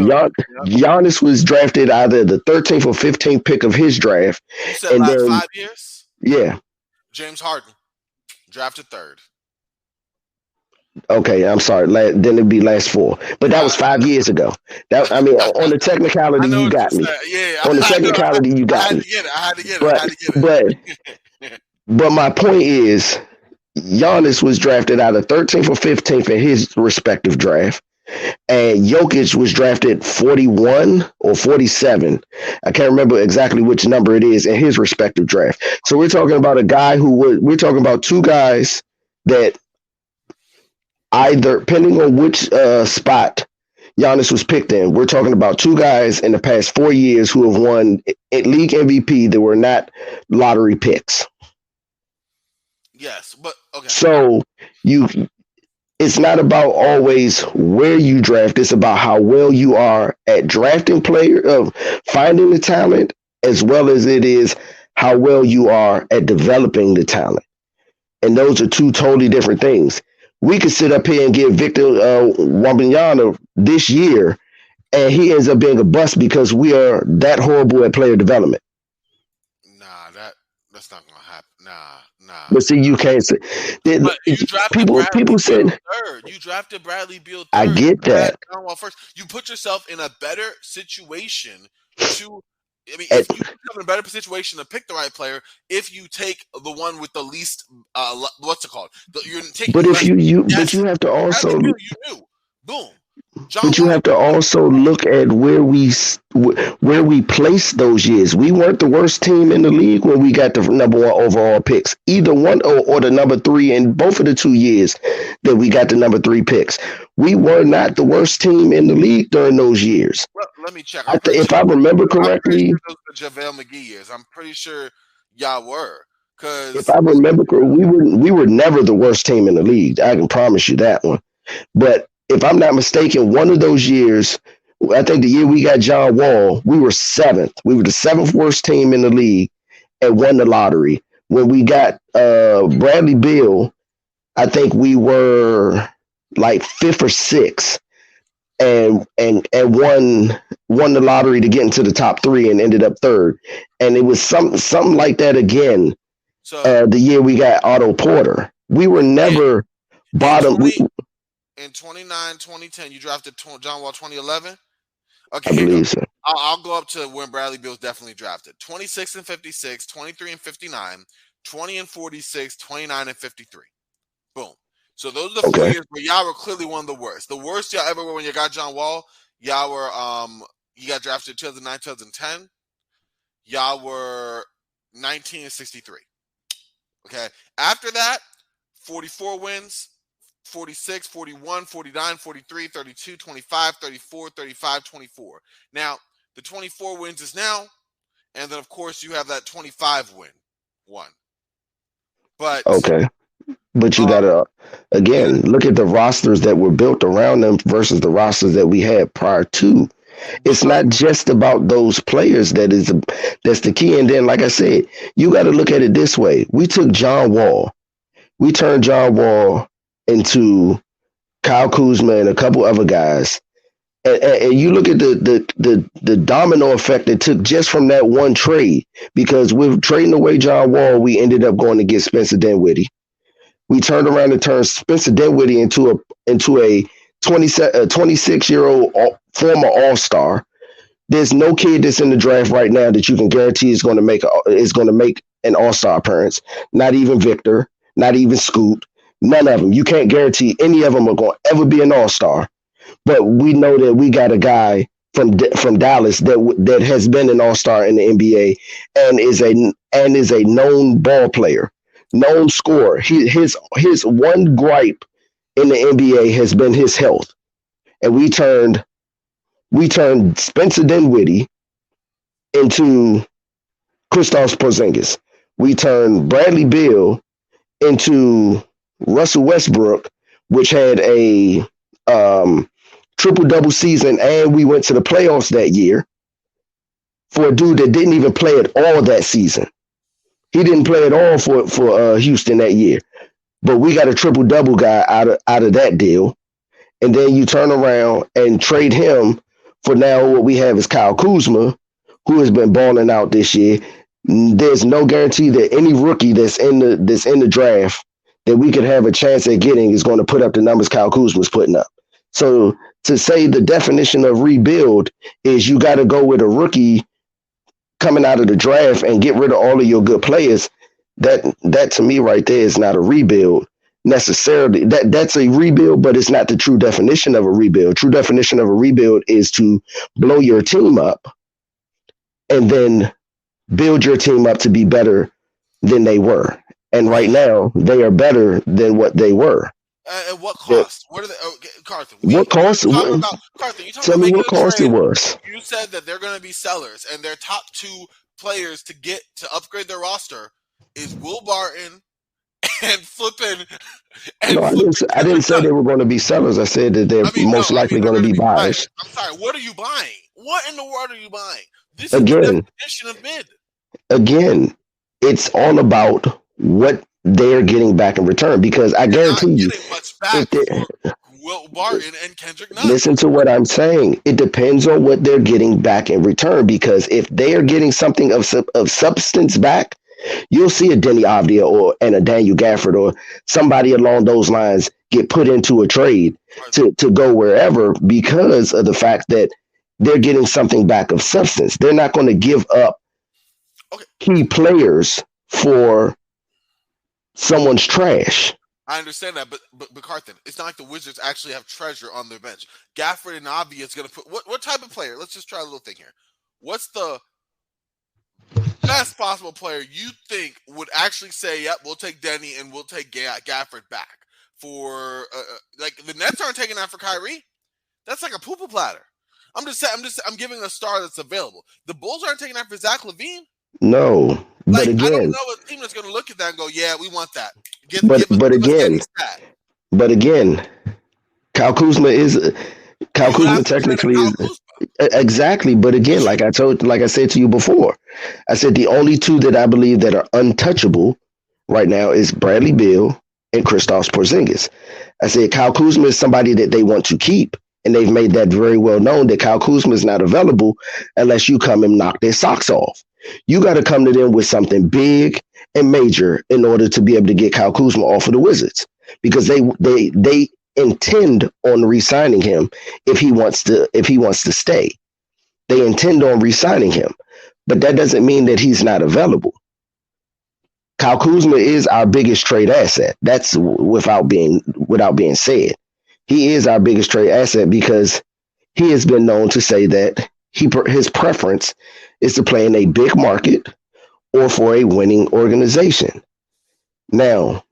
[SPEAKER 2] Giannis was drafted either the 13th or 15th pick of his draft.
[SPEAKER 1] You said last 5 years?
[SPEAKER 2] Yeah.
[SPEAKER 1] James Harden, drafted 3rd.
[SPEAKER 2] Okay, I'm sorry. Then it'd be last 4, but that was 5 years ago. On the technicality, you got me.
[SPEAKER 1] Yeah,
[SPEAKER 2] on the technicality, you got me.
[SPEAKER 1] I had to get it.
[SPEAKER 2] But my point is, Giannis was drafted either 13th or 15th in his respective draft, and Jokic was drafted 41 or 47. I can't remember exactly which number it is in his respective draft. So we're talking about we're talking about two guys that either, depending on which spot Giannis was picked in, we're talking about two guys in the past 4 years who have won league MVP that were not lottery picks.
[SPEAKER 1] Yes, but okay.
[SPEAKER 2] So it's not about always where you draft. It's about how well you are at drafting finding the talent, as well as it is how well you are at developing the talent. And those are two totally different things. We could sit up here and get Victor Wembanyama this year, and he ends up being a bust because we are that horrible at player development.
[SPEAKER 1] Nah, that's not gonna happen. Nah.
[SPEAKER 2] But see, you can't say.
[SPEAKER 1] But you drafted
[SPEAKER 2] people said
[SPEAKER 1] 3rd. You drafted Bradley Beal 3rd.
[SPEAKER 2] I get that.
[SPEAKER 1] First, you put yourself in a better situation to. I mean, if you put yourself in a better situation to pick the right player, if you take the one with the least, what's it called? You're taking.
[SPEAKER 2] But if but you have to also.
[SPEAKER 1] You knew. Boom.
[SPEAKER 2] But you have to also look at where we placed those years. We weren't the worst team in the league when we got the number 1 overall picks. Either one or the number 3 in both of the 2 years that we got the number 3 picks. We were not the worst team in the league during those years.
[SPEAKER 1] Well, let me check.
[SPEAKER 2] If I remember correctly,
[SPEAKER 1] those are JaVale McGee years. I'm pretty sure y'all were.
[SPEAKER 2] If I remember correctly, we were never the worst team in the league. I can promise you that one. But if I'm not mistaken, one of those years, I think the year we got John Wall, we were 7th. We were the 7th worst team in the league and won the lottery. When we got Bradley Beal, I think we were like 5th or 6th and won the lottery to get into the top 3 and ended up 3rd. And it was something like that again. So the year we got Otto Porter. We were never bottom.
[SPEAKER 1] In 2010, you drafted John Wall 2011? Okay,
[SPEAKER 2] I believe so.
[SPEAKER 1] I'll go up to when Bradley Beal's definitely drafted. 26 and 56, 23 and 59, 20 and 46, 29 and 53. Boom. So those are the 4 years where y'all were clearly one of the worst. The worst y'all ever were when you got John Wall. Y'all were you got drafted in 2009, 2010. Y'all were 19 and 63. Okay. After that, 44 wins. 46, 41, 49, 43, 32, 25, 34, 35, 24. Now, the 24 wins is now, and then, of course, you have that 25 win one. But
[SPEAKER 2] okay. But you got to, again, look at the rosters that were built around them versus the rosters that we had prior to. It's not just about those players that's the key. And then, like I said, you got to look at it this way. We took John Wall. We turned John Wall into Kyle Kuzma, and a couple other guys. And you look at the domino effect it took just from that one trade, because with trading away John Wall, we ended up going to get Spencer Dinwiddie. We turned around and turned Spencer Dinwiddie into a 26-year-old former All-Star. There's no kid that's in the draft right now that you can guarantee is going to make an All-Star appearance. Not even Victor, not even Scoot, none of them. You can't guarantee any of them are going to ever be an All-Star. But we know that we got a guy from Dallas that has been an All-Star in the NBA and is a known ball player, known scorer. His one gripe in the NBA has been his health, and we turned Spencer Dinwiddie into Kristaps Porzingis. We turned Bradley Beal into Russell Westbrook, which had a triple-double season, and we went to the playoffs that year for a dude that didn't even play at all that season. He didn't play at all for Houston that year. But we got a triple-double guy out of that deal. And then you turn around and trade him for now what we have is Kyle Kuzma, who has been balling out this year. There's no guarantee that any rookie that's in the draft that we could have a chance at getting is going to put up the numbers Kyle Kuzma's putting up. So to say the definition of rebuild is you got to go with a rookie coming out of the draft and get rid of all of your good players, that to me right there is not a rebuild necessarily. That's a rebuild, but it's not the true definition of a rebuild. True definition of a rebuild is to blow your team up and then build your team up to be better than they were. And right now, they are better than what they were.
[SPEAKER 1] At what cost? What are they? Oh, Carthan.
[SPEAKER 2] What cost?
[SPEAKER 1] Carthan,
[SPEAKER 2] tell me what cost it was.
[SPEAKER 1] You said that they're going to be sellers, and their top two players to upgrade their roster is Will Barton and flipping.
[SPEAKER 2] No, I didn't say they were going to be sellers. I said that they're most likely going to be buyers.
[SPEAKER 1] I'm sorry. What are you buying? What in the world are you buying? This
[SPEAKER 2] is
[SPEAKER 1] the definition of mid.
[SPEAKER 2] Again, it's all about what they're getting back in return, because I guarantee you,
[SPEAKER 1] much back Will Barton and Kendrick Nunn.
[SPEAKER 2] Listen to what I'm saying. It depends on what they're getting back in return, because if they are getting something of substance back, you'll see a Denny Avdia and a Daniel Gafford or somebody along those lines get put into a trade to go wherever, because of the fact that they're getting something back of substance. They're not going to give up key players for someone's trash.
[SPEAKER 1] I understand that, but Carthan, it's not like the Wizards actually have treasure on their bench. Gafford and Avdia is going to put what type of player? Let's just try a little thing here. What's the best possible player you think would actually say, "Yep, we'll take Denny and we'll take Gafford back"? For like the Nets aren't taking that for Kyrie. That's like a poo-poo platter. I'm giving a star that's available. The Bulls aren't taking that for Zach LaVine.
[SPEAKER 2] No, but again,
[SPEAKER 1] I don't know a team that's going to look at that and go, "Yeah, we want that."
[SPEAKER 2] But again, Kyle Kuzma technically is exactly. But again, like I said to you before, I said the only two that I believe that are untouchable right now is Bradley Beal and Kristaps Porzingis. I said Kyle Kuzma is somebody that they want to keep, and they've made that very well known that Kyle Kuzma is not available unless you come and knock their socks off. You got to come to them with something big and major in order to be able to get Kyle Kuzma off of the Wizards, because they intend on re-signing him if he wants to stay. They intend on re-signing him, but that doesn't mean that he's not available. Kyle Kuzma is our biggest trade asset. That's without being said. He is our biggest trade asset because he has been known to say that his preference is to play in a big market or for a winning organization. Now,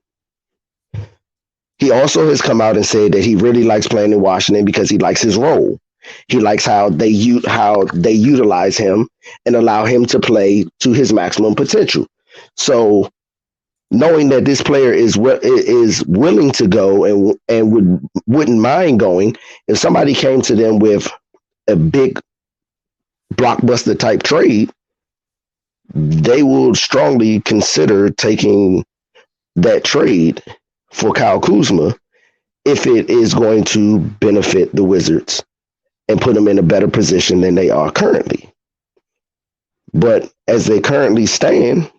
[SPEAKER 2] he also has come out and said that he really likes playing in Washington because he likes his role. He likes how they utilize him and allow him to play to his maximum potential. So, knowing that this player is willing to go and wouldn't mind going, if somebody came to them with a big blockbuster type trade, they will strongly consider taking that trade for Kyle Kuzma if it is going to benefit the Wizards and put them in a better position than they are currently. But as they currently stand,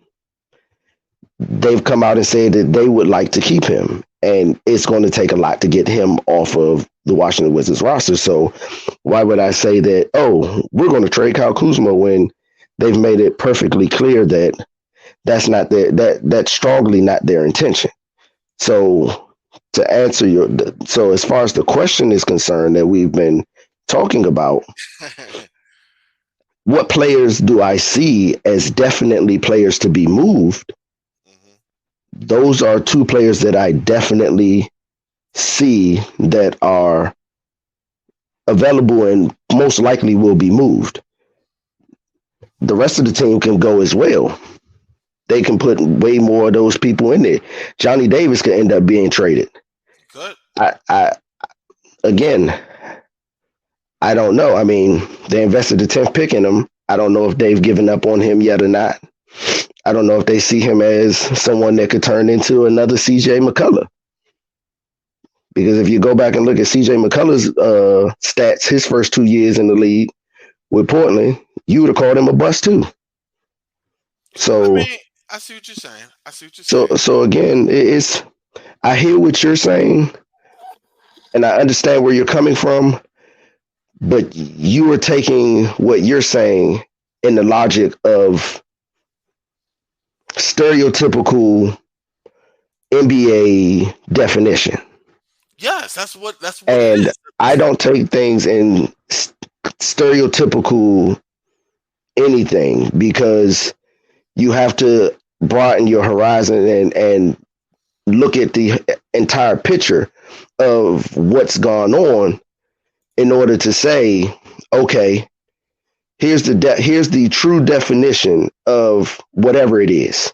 [SPEAKER 2] they've come out and said that they would like to keep him. And it's going to take a lot to get him off of the Washington Wizards roster. So why would I say that, oh, we're going to trade Kyle Kuzma when they've made it perfectly clear that that's strongly not their intention. So to answer so as far as the question is concerned that we've been talking about, what players do I see as definitely players to be moved? Those are two players that I definitely see that are available and most likely will be moved. The rest of the team can go as well. They can put way more of those people in there. Johnny Davis could end up being traded.
[SPEAKER 1] Good.
[SPEAKER 2] Again, I don't know. I mean, they invested the 10th pick in him. I don't know if they've given up on him yet or not. I don't know if they see him as someone that could turn into another CJ McCullough. Because if you go back and look at CJ McCullough's stats, his first 2 years in the league with Portland, you would have called him a bust too. So
[SPEAKER 1] I see what you're saying.
[SPEAKER 2] So again, I hear what you're saying, and I understand where you're coming from, but you are taking what you're saying in the logic of stereotypical NBA definition.
[SPEAKER 1] Yes, that's what
[SPEAKER 2] and I don't take things in stereotypical anything, because you have to broaden your horizon and look at the entire picture of what's gone on in order to say, okay, here's the true definition of whatever it is.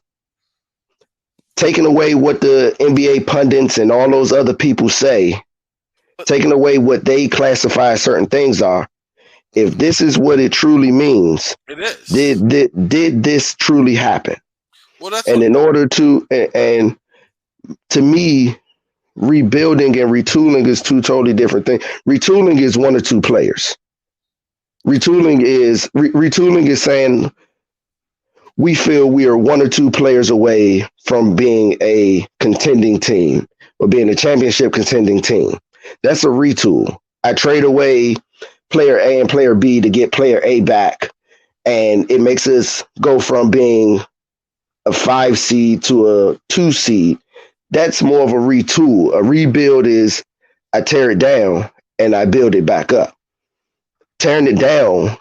[SPEAKER 2] Taking away what the NBA pundits and all those other people say, taking away what they classify certain things are. If this is what it truly means,
[SPEAKER 1] it is.
[SPEAKER 2] Did this truly happen?
[SPEAKER 1] Well, that's
[SPEAKER 2] and in order to, and to me, rebuilding and retooling is two totally different things. Retooling is one or two players. Retooling is saying we feel we are one or two players away from being a contending team or being a championship contending team. That's a retool. I trade away player A and player B to get player A back, and it makes us go from being a 5 seed to a 2 seed. That's more of a retool. A rebuild is I tear it down and I build it back up. Tearing it down,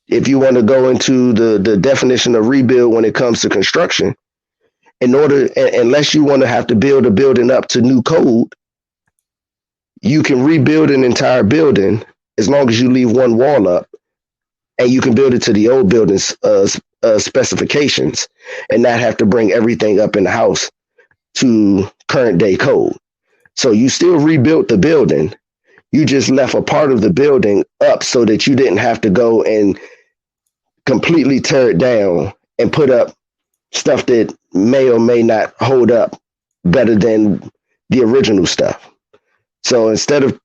[SPEAKER 2] if you want to go into the definition of rebuild when it comes to construction, unless you want to have to build a building up to new code, you can rebuild an entire building as long as you leave one wall up, and you can build it to the old building's specifications and not have to bring everything up in the house to current day code. So you still rebuilt the building. You just left a part of the building up so that you didn't have to go and completely tear it down and put up stuff that may or may not hold up better than the original stuff. So instead of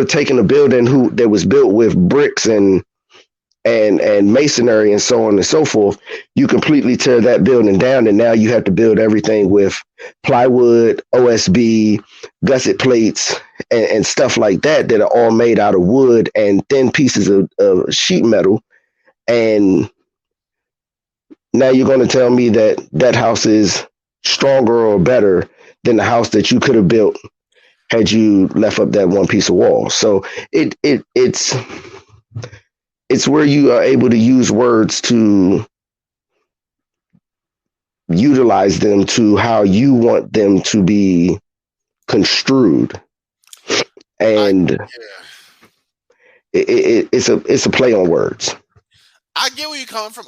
[SPEAKER 2] taking a building that was built with bricks and masonry and so on and so forth, you completely tear that building down, and now you have to build everything with plywood, OSB, gusset plates, and stuff like that are all made out of wood and thin pieces of sheet metal. And now you're going to tell me that house is stronger or better than the house that you could have built had you left up that one piece of wall. So it's where you are able to use words to utilize them to how you want them to be construed. And it's a play on words.
[SPEAKER 1] I get where you're coming from.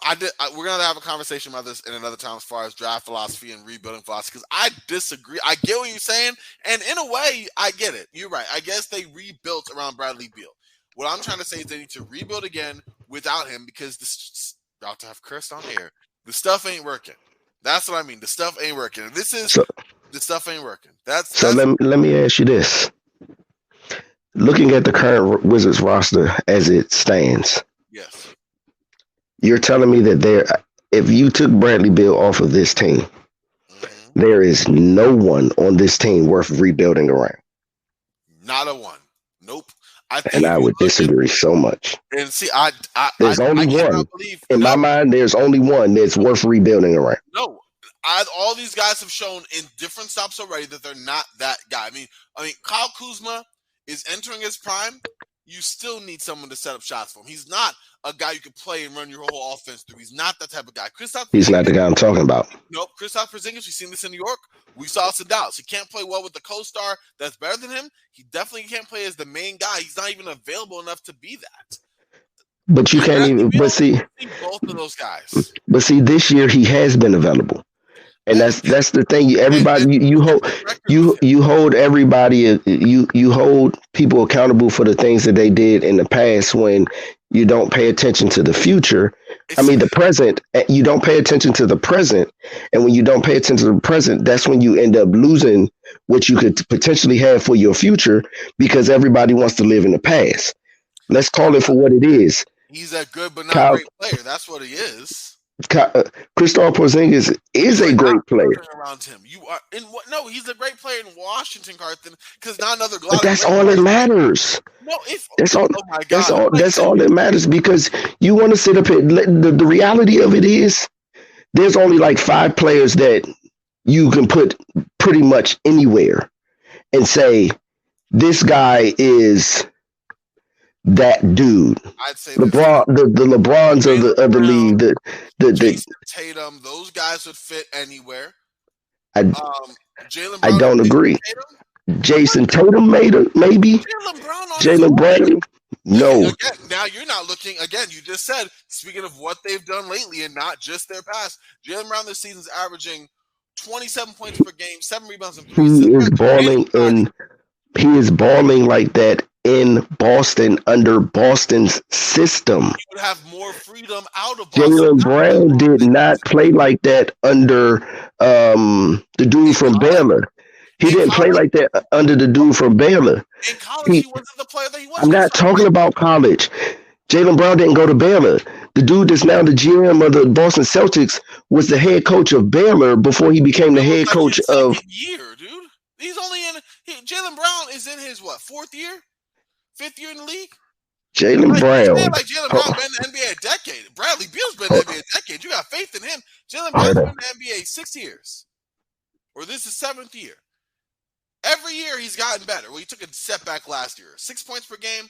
[SPEAKER 1] We're gonna have a conversation about this in another time as far as draft philosophy and rebuilding philosophy, because I disagree. I get what you're saying, and in a way, I get it. You're right. I guess they rebuilt around Bradley Beal. What I'm trying to say is they need to rebuild again without him, because this about to have cursed on air. The stuff ain't working. That's what I mean. The stuff ain't working. And this is This stuff ain't working.
[SPEAKER 2] So let me ask you this. Looking at the current Wizards roster as it stands,
[SPEAKER 1] yes.
[SPEAKER 2] You're telling me that if you took Bradley Beal off of this team, there is no one on this team worth rebuilding around.
[SPEAKER 1] Not a one. Nope.
[SPEAKER 2] I would disagree so much.
[SPEAKER 1] And see,
[SPEAKER 2] there's only one. In my mind, there's only one that's worth rebuilding around.
[SPEAKER 1] No. All these guys have shown in different stops already that they're not that guy. I mean, Kyle Kuzma is entering his prime. You still need someone to set up shots for him. He's not a guy you can play and run your whole offense through. He's not that type of guy.
[SPEAKER 2] He's not the guy I'm talking about.
[SPEAKER 1] Nope. Kristaps Porzingis, we've seen this in New York. We saw this in Dallas. He can't play well with the co-star that's better than him. He definitely can't play as the main guy. He's not even available enough to be that.
[SPEAKER 2] But you can't even. But see,
[SPEAKER 1] both of those guys.
[SPEAKER 2] But see, this year he has been available. And that's the thing. Everybody, you hold everybody, you hold people accountable for the things that they did in the past when you don't pay attention to the future. The present. You don't pay attention to the present, and when you don't pay attention to the present, that's when you end up losing what you could potentially have for your future because everybody wants to live in the past. Let's call it for what it is.
[SPEAKER 1] He's a good but not great player. That's what he is.
[SPEAKER 2] Kristaps Porzingis is a great player.
[SPEAKER 1] Around him, you are in what? No, he's a great player in Washington, Carthan. Because not another.
[SPEAKER 2] But that's all that matters.
[SPEAKER 1] No,
[SPEAKER 2] that's all. Oh my God. That's all that matters because you want to sit up here. The reality of it is, there's only like 5 players that you can put pretty much anywhere and say this guy is that dude.
[SPEAKER 1] I'd say
[SPEAKER 2] LeBron, the LeBrons of the league, the
[SPEAKER 1] Tatum, those guys would fit anywhere.
[SPEAKER 2] Jaylen Brown, I don't agree. Jason Tatum maybe. Jaylen Brown, no.
[SPEAKER 1] Again, now you're not looking. Again, you just said speaking of what they've done lately and not just their past. Jaylen Brown this season's averaging 27 points per game, 7 rebounds, and 3 assists.
[SPEAKER 2] He is balling like that in Boston under Boston's system.
[SPEAKER 1] You would have more freedom out of Boston.
[SPEAKER 2] Jaylen Brown did not play like that under the dude from Baylor. He didn't play like that under the dude from Baylor.
[SPEAKER 1] In college, he wasn't the player that he was.
[SPEAKER 2] I'm not talking about college. Jaylen Brown didn't go to Baylor. The dude that's now the GM of the Boston Celtics was the head coach of Baylor before he became the head coach of.
[SPEAKER 1] Year, dude. He's only in. Jaylen Brown is in his 4th year, 5th year in the league.
[SPEAKER 2] Jaylen Brown.
[SPEAKER 1] Jaylen Brown been in the NBA a decade. Bradley Beal's been in the NBA a decade. You got faith in him. Jaylen Brown's been in the NBA 6 years, or this is 7th year. Every year he's gotten better. Well, he took a step back last year. 6 points per game.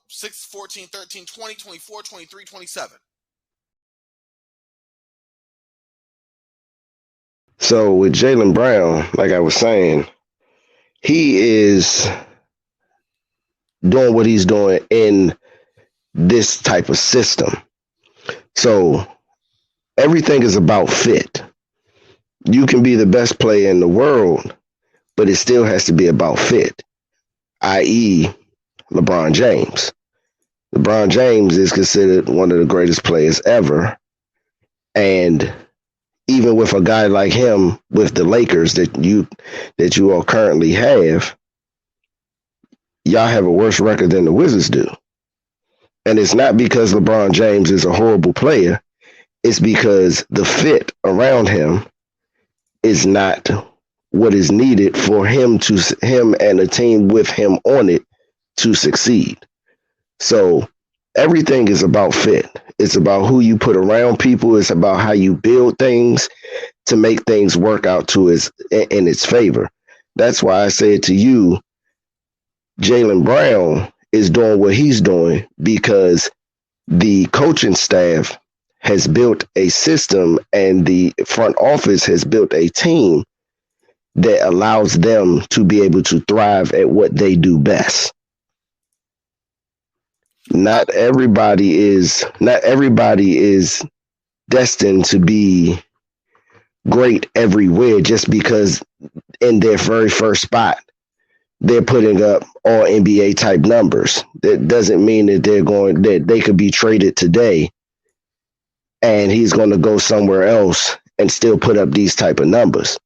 [SPEAKER 1] 6, 14, 13, 20, 24, 23, 27.
[SPEAKER 2] So with Jaylen Brown, like I was saying, he is doing what he's doing in this type of system. So everything is about fit. You can be the best player in the world, but it still has to be about fit, i.e., LeBron James. LeBron James is considered one of the greatest players ever. And even with a guy like him, with the Lakers that you all currently have, y'all have a worse record than the Wizards do. And it's not because LeBron James is a horrible player. It's because the fit around him is not what is needed for him and a team with him on it to succeed. So everything is about fit. It's about who you put around people. It's about how you build things to make things work out in its favor. That's why I said to you, Jaylen Brown is doing what he's doing because the coaching staff has built a system and the front office has built a team that allows them to be able to thrive at what they do best. Not everybody is destined to be great everywhere just because in their very first spot they're putting up all NBA type numbers. That doesn't mean that they could be traded today and he's going to go somewhere else and still put up these type of numbers.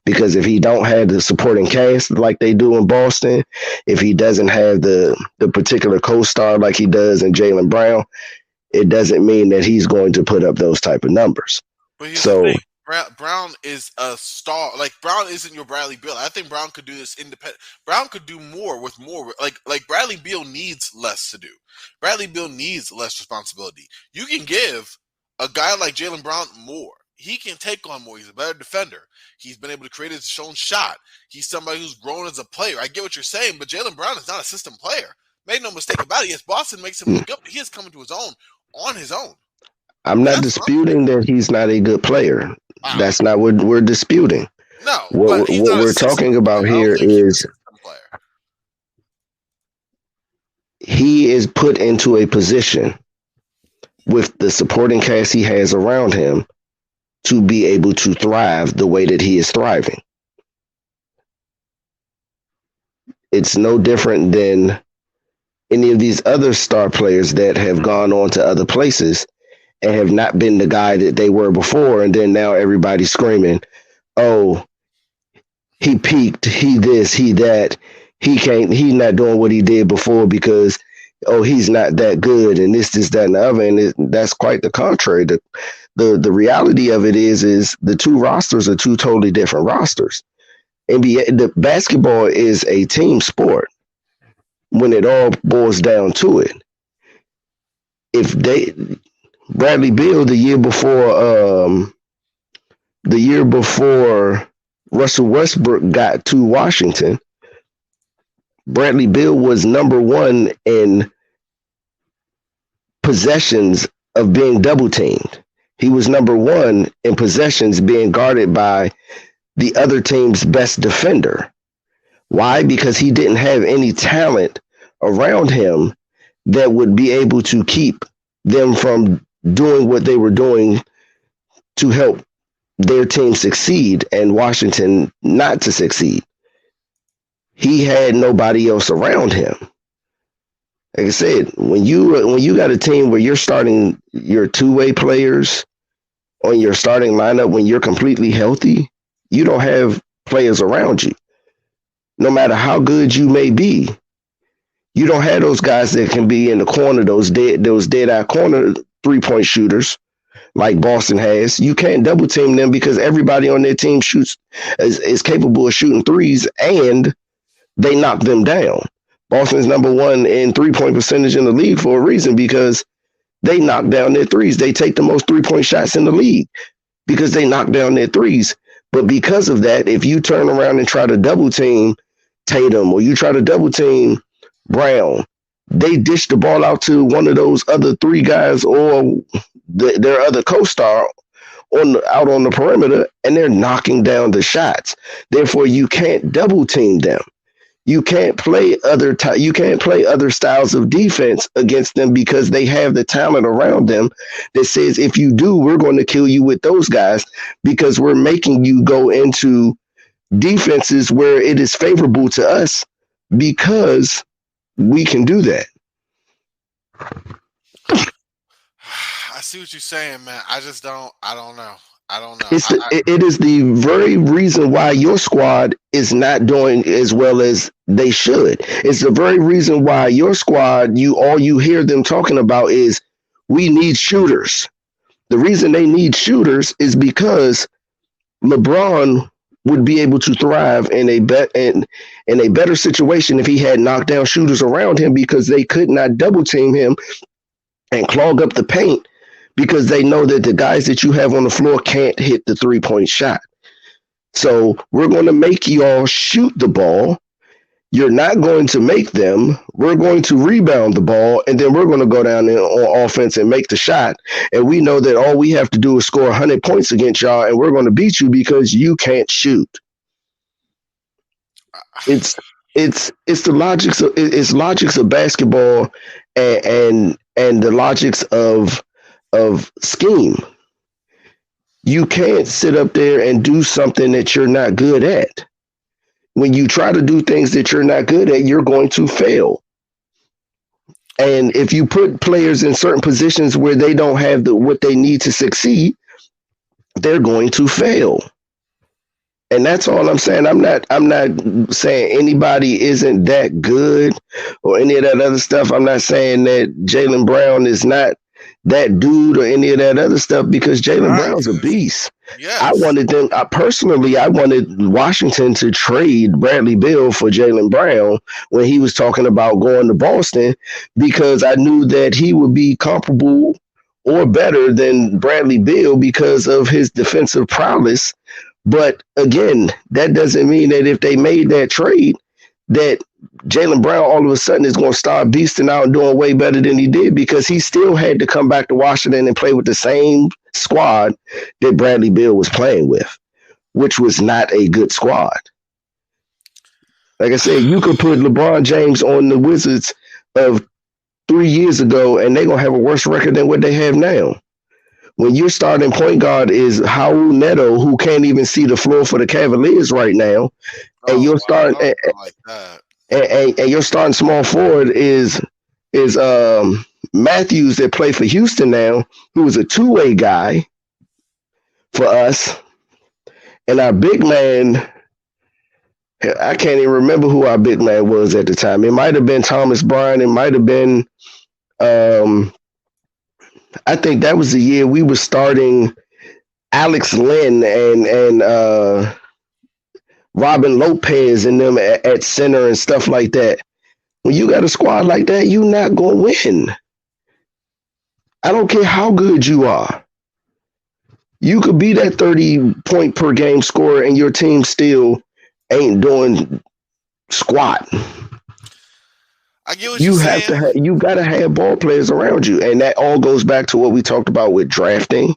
[SPEAKER 2] because if he don't have the supporting cast like they do in Boston, if he doesn't have the particular co-star like he does in Jaylen Brown, it doesn't mean that he's going to put up those type of numbers.
[SPEAKER 1] But here's the
[SPEAKER 2] So
[SPEAKER 1] thing. Brown is a star. Like, Brown isn't your Bradley Beal. I think Brown could do this independent. Brown could do more with more. Like Bradley Beal needs less to do. Bradley Beal needs less responsibility. You can give a guy like Jaylen Brown more. He can take on more. He's a better defender. He's been able to create his own shot. He's somebody who's grown as a player. I get what you're saying, but Jaylen Brown is not a system player. Make no mistake about it. Yes, Boston makes him look good, but he is coming to his own on his own.
[SPEAKER 2] I'm not disputing that he's not a good player. That's not what we're disputing.
[SPEAKER 1] No,
[SPEAKER 2] what we're talking about here is he is put into a position with the supporting cast he has around him to be able to thrive the way that he is thriving. It's no different than any of these other star players that have gone on to other places and have not been the guy that they were before. And then now everybody's screaming, oh, he peaked, he this, he that, he's not doing what he did before because, oh, he's not that good and this, that, and the other. And that's quite the contrary. The reality of it is the two rosters are two totally different rosters. The basketball is a team sport when it all boils down to it. Bradley Beal, the year before Russell Westbrook got to Washington, Bradley Beal was number one in possessions of being double teamed. He was number one in possessions being guarded by the other team's best defender. Why? Because he didn't have any talent around him that would be able to keep them from doing what they were doing to help their team succeed and Washington not to succeed. He had nobody else around him. Like I said, when you got a team where you're starting your two-way players on your starting lineup when you're completely healthy, you don't have players around you. No matter how good you may be, you don't have those guys that can be in the corner, those dead-eye corner three-point shooters like Boston has. You can't double team them because everybody on their team is capable of shooting threes and they knock them down. Boston's number one in three-point percentage in the league for a reason because they knock down their threes. They take the most three-point shots in the league because they knock down their threes. But because of that, if you turn around and try to double team Tatum or you try to double team Brown, they dish the ball out to one of those other three guys or their other co-star out on the perimeter, and they're knocking down the shots. Therefore, you can't double team them. You can't play other styles of defense against them because they have the talent around them that says, if you do, we're going to kill you with those guys because we're making you go into defenses where it is favorable to us because we can do that.
[SPEAKER 1] I see what you're saying, man. I don't know.
[SPEAKER 2] It is the very reason why your squad is not doing as well as they should. It's the very reason why your squad, all you hear them talking about is we need shooters. The reason they need shooters is because LeBron would be able to thrive in a better situation if he had knockdown shooters around him because they could not double team him and clog up the paint because they know that the guys that you have on the floor can't hit the three-point shot. So we're going to make you all shoot the ball. You're not going to make them. We're going to rebound the ball, and then we're going to go down there on offense and make the shot. And we know that all we have to do is score 100 points against y'all, and we're going to beat you because you can't shoot. It's the logics of basketball and the logics of scheme. You can't sit up there and do something that you're not good at. When you try to do things that you're not good at, you're going to fail. And if you put players in certain positions where they don't have what they need to succeed, they're going to fail. And that's all I'm saying. I'm not saying anybody isn't that good or any of that other stuff. I'm not saying that Jaylen Brown is not that dude or any of that other stuff because Jaylen
[SPEAKER 1] Right.
[SPEAKER 2] Brown's a beast. I
[SPEAKER 1] Yes.
[SPEAKER 2] wanted them. I wanted Washington to trade Bradley Beal for Jaylen Brown when he was talking about going to Boston because I knew that he would be comparable or better than Bradley Beal because of his defensive prowess. But again, that doesn't mean that if they made that trade, that Jaylen Brown all of a sudden is going to start beasting out and doing way better than he did because he still had to come back to Washington and play with the same squad that Bradley Beal was playing with, which was not a good squad. Like I said, you could put LeBron James on the Wizards of 3 years ago, and they're gonna have a worse record than what they have now. When your starting point guard is Raul Neto, who can't even see the floor for the Cavaliers right now, and
[SPEAKER 1] Oh
[SPEAKER 2] you're
[SPEAKER 1] wow,
[SPEAKER 2] starting
[SPEAKER 1] not like that.
[SPEAKER 2] and your starting small forward is Matthews that played for Houston now, who is a two-way guy for us, and our big man. I can't even remember who our big man was at the time. It might have been Thomas Bryant. It might have been. I think that was the year we were starting Alex Lynn and Robin Lopez and them at center and stuff like that. When you got a squad like that, you're not gonna win. I don't care how good you are. You could be that 30-point per game scorer and your team still ain't doing squat.
[SPEAKER 1] I get what you're saying.
[SPEAKER 2] You gotta have ball players around you. And that all goes back to what we talked about with drafting.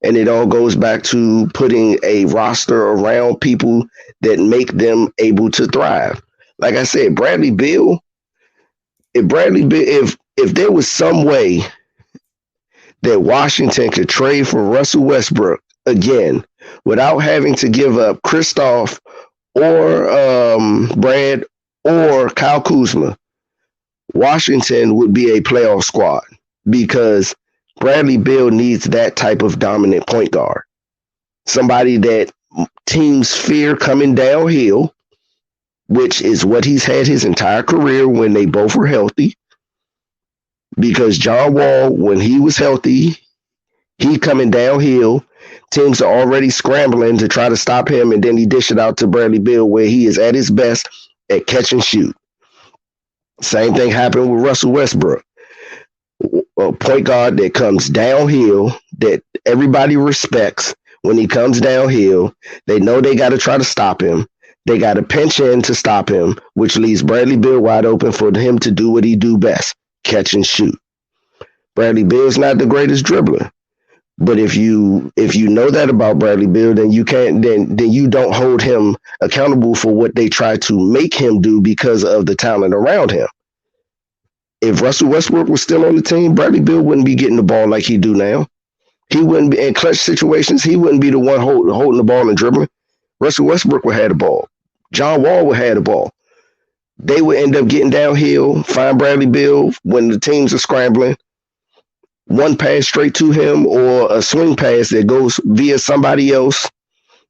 [SPEAKER 2] And it all goes back to putting a roster around people that make them able to thrive. Like I said, Bradley Beal, if there was some way that Washington could trade for Russell Westbrook again without having to give up Kristoff or Brad or Kyle Kuzma, Washington would be a playoff squad because Bradley Beal needs that type of dominant point guard. Somebody that teams fear coming downhill, which is what he's had his entire career when they both were healthy. Because John Wall, when he was healthy, he coming downhill. Teams are already scrambling to try to stop him, and then he dish it out to Bradley Beal where he is at his best at catch and shoot. Same thing happened with Russell Westbrook. A point guard that comes downhill that everybody respects when he comes downhill. They know they got to try to stop him. They got to pinch in to stop him, which leaves Bradley Beal wide open for him to do what he do best, catch and shoot. Bradley Beal's not the greatest dribbler. But if you know that about Bradley Beal, then you can't then you don't hold him accountable for what they try to make him do because of the talent around him. If Russell Westbrook was still on the team, Bradley Beal wouldn't be getting the ball like he do now. He wouldn't be in clutch situations. He wouldn't be the one holding the ball and dribbling. Russell Westbrook would have the ball. John Wall would have the ball. They would end up getting downhill, find Bradley Beal when the teams are scrambling. One pass straight to him or a swing pass that goes via somebody else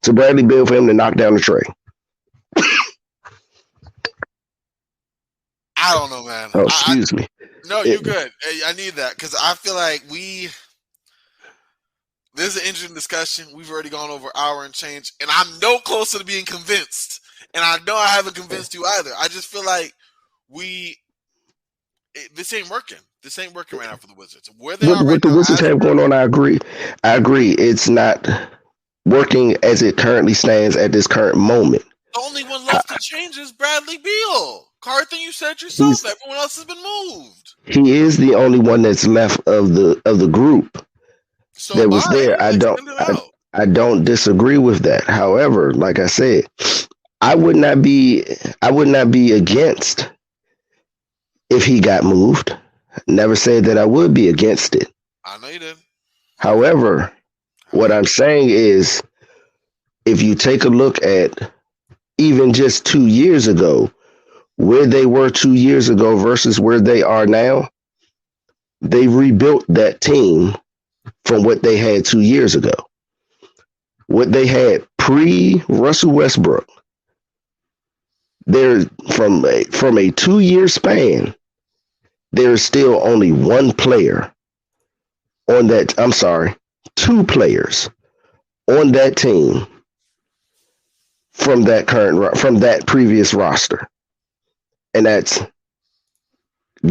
[SPEAKER 2] to Bradley Beal for him to knock down the tray.
[SPEAKER 1] I don't know, man.
[SPEAKER 2] Oh, excuse me.
[SPEAKER 1] No, you're good. I need that because I feel like this is an interesting discussion. We've already gone over an hour and change, and I'm no closer to being convinced. And I know I haven't convinced you either. I just feel like this ain't working. This ain't working right now for the Wizards. Where they are right
[SPEAKER 2] what the
[SPEAKER 1] now,
[SPEAKER 2] Wizards have going on, I agree. It's not working as it currently stands at this current moment.
[SPEAKER 1] The only one left to change is Bradley Beal. Carthan, you said yourself, everyone else has been moved.
[SPEAKER 2] He is the only one that's left of the group that was there. I don't disagree with that. However, like I said, I would not be against if he got moved. Never said that I would be against it.
[SPEAKER 1] I know you did.
[SPEAKER 2] However, what I'm saying is if you take a look at even just 2 years ago, where they were 2 years ago versus where they are now, they rebuilt that team from what they had 2 years ago. What they had pre-Russell Westbrook, there from a 2-year span, there's still only one player on that. I'm sorry, two players on that team from that previous roster, and that's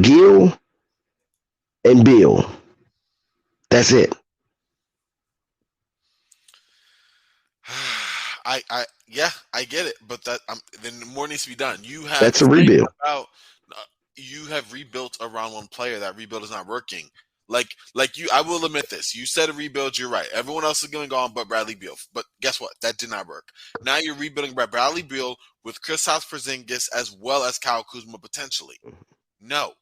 [SPEAKER 2] Gil and Bill. That's it.
[SPEAKER 1] I get it, but then more needs to be done.
[SPEAKER 2] That's a rebuild.
[SPEAKER 1] You have rebuilt around one player. That rebuild is not working. Like you, I will admit this. You said a rebuild. You're right. Everyone else is going to go on, but Bradley Beal. But guess what? That did not work. Now you're rebuilding Bradley Beal with Kristaps Porzingis as well as Kyle Kuzma potentially. No,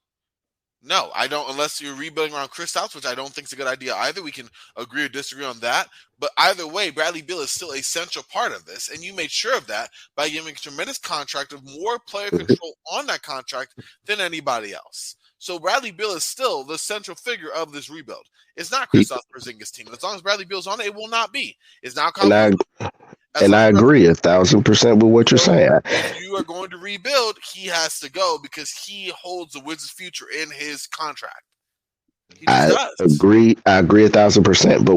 [SPEAKER 1] I don't. Unless you're rebuilding around Kristaps, which I don't think is a good idea either. We can agree or disagree on that. But either way, Bradley Beal is still a central part of this, and you made sure of that by giving a tremendous contract with more player control on that contract than anybody else. So Bradley Beal is still the central figure of this rebuild. It's not Kristaps Porzingis' team. As long as Bradley Beal's on it, it will not be. It's now Kyle Kuzma.
[SPEAKER 2] And I agree 1,000% with what you're saying.
[SPEAKER 1] If you are going to rebuild, he has to go because he holds the Wizards' future in his contract.
[SPEAKER 2] I agree 1,000%. But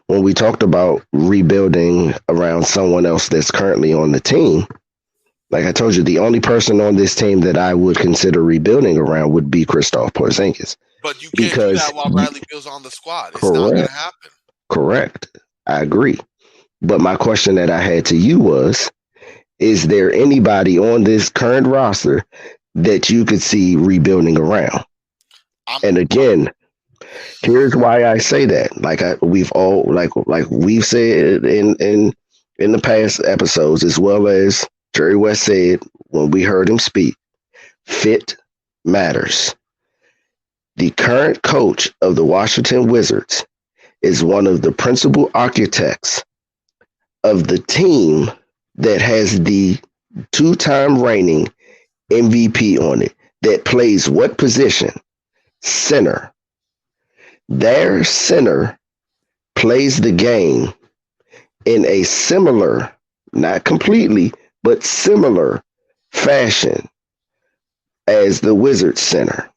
[SPEAKER 2] when we talked about rebuilding around someone else that's currently on the team, like I told you, the only person on this team that I would consider rebuilding around would be Kristaps Porzingis.
[SPEAKER 1] But you can't do that while Bradley Beal's on the squad. It's not going to happen.
[SPEAKER 2] Correct. I agree. But my question that I had to you was, is there anybody on this current roster that you could see rebuilding around? And again, here's why I say that. Like we've said in the past episodes, as well as Jerry West said when we heard him speak, fit matters. The current coach of the Washington Wizards is one of the principal architects of the team that has the 2-time reigning MVP on it, that plays what position? Center. Their center plays the game in a similar, not completely, but similar fashion as the Wizards center.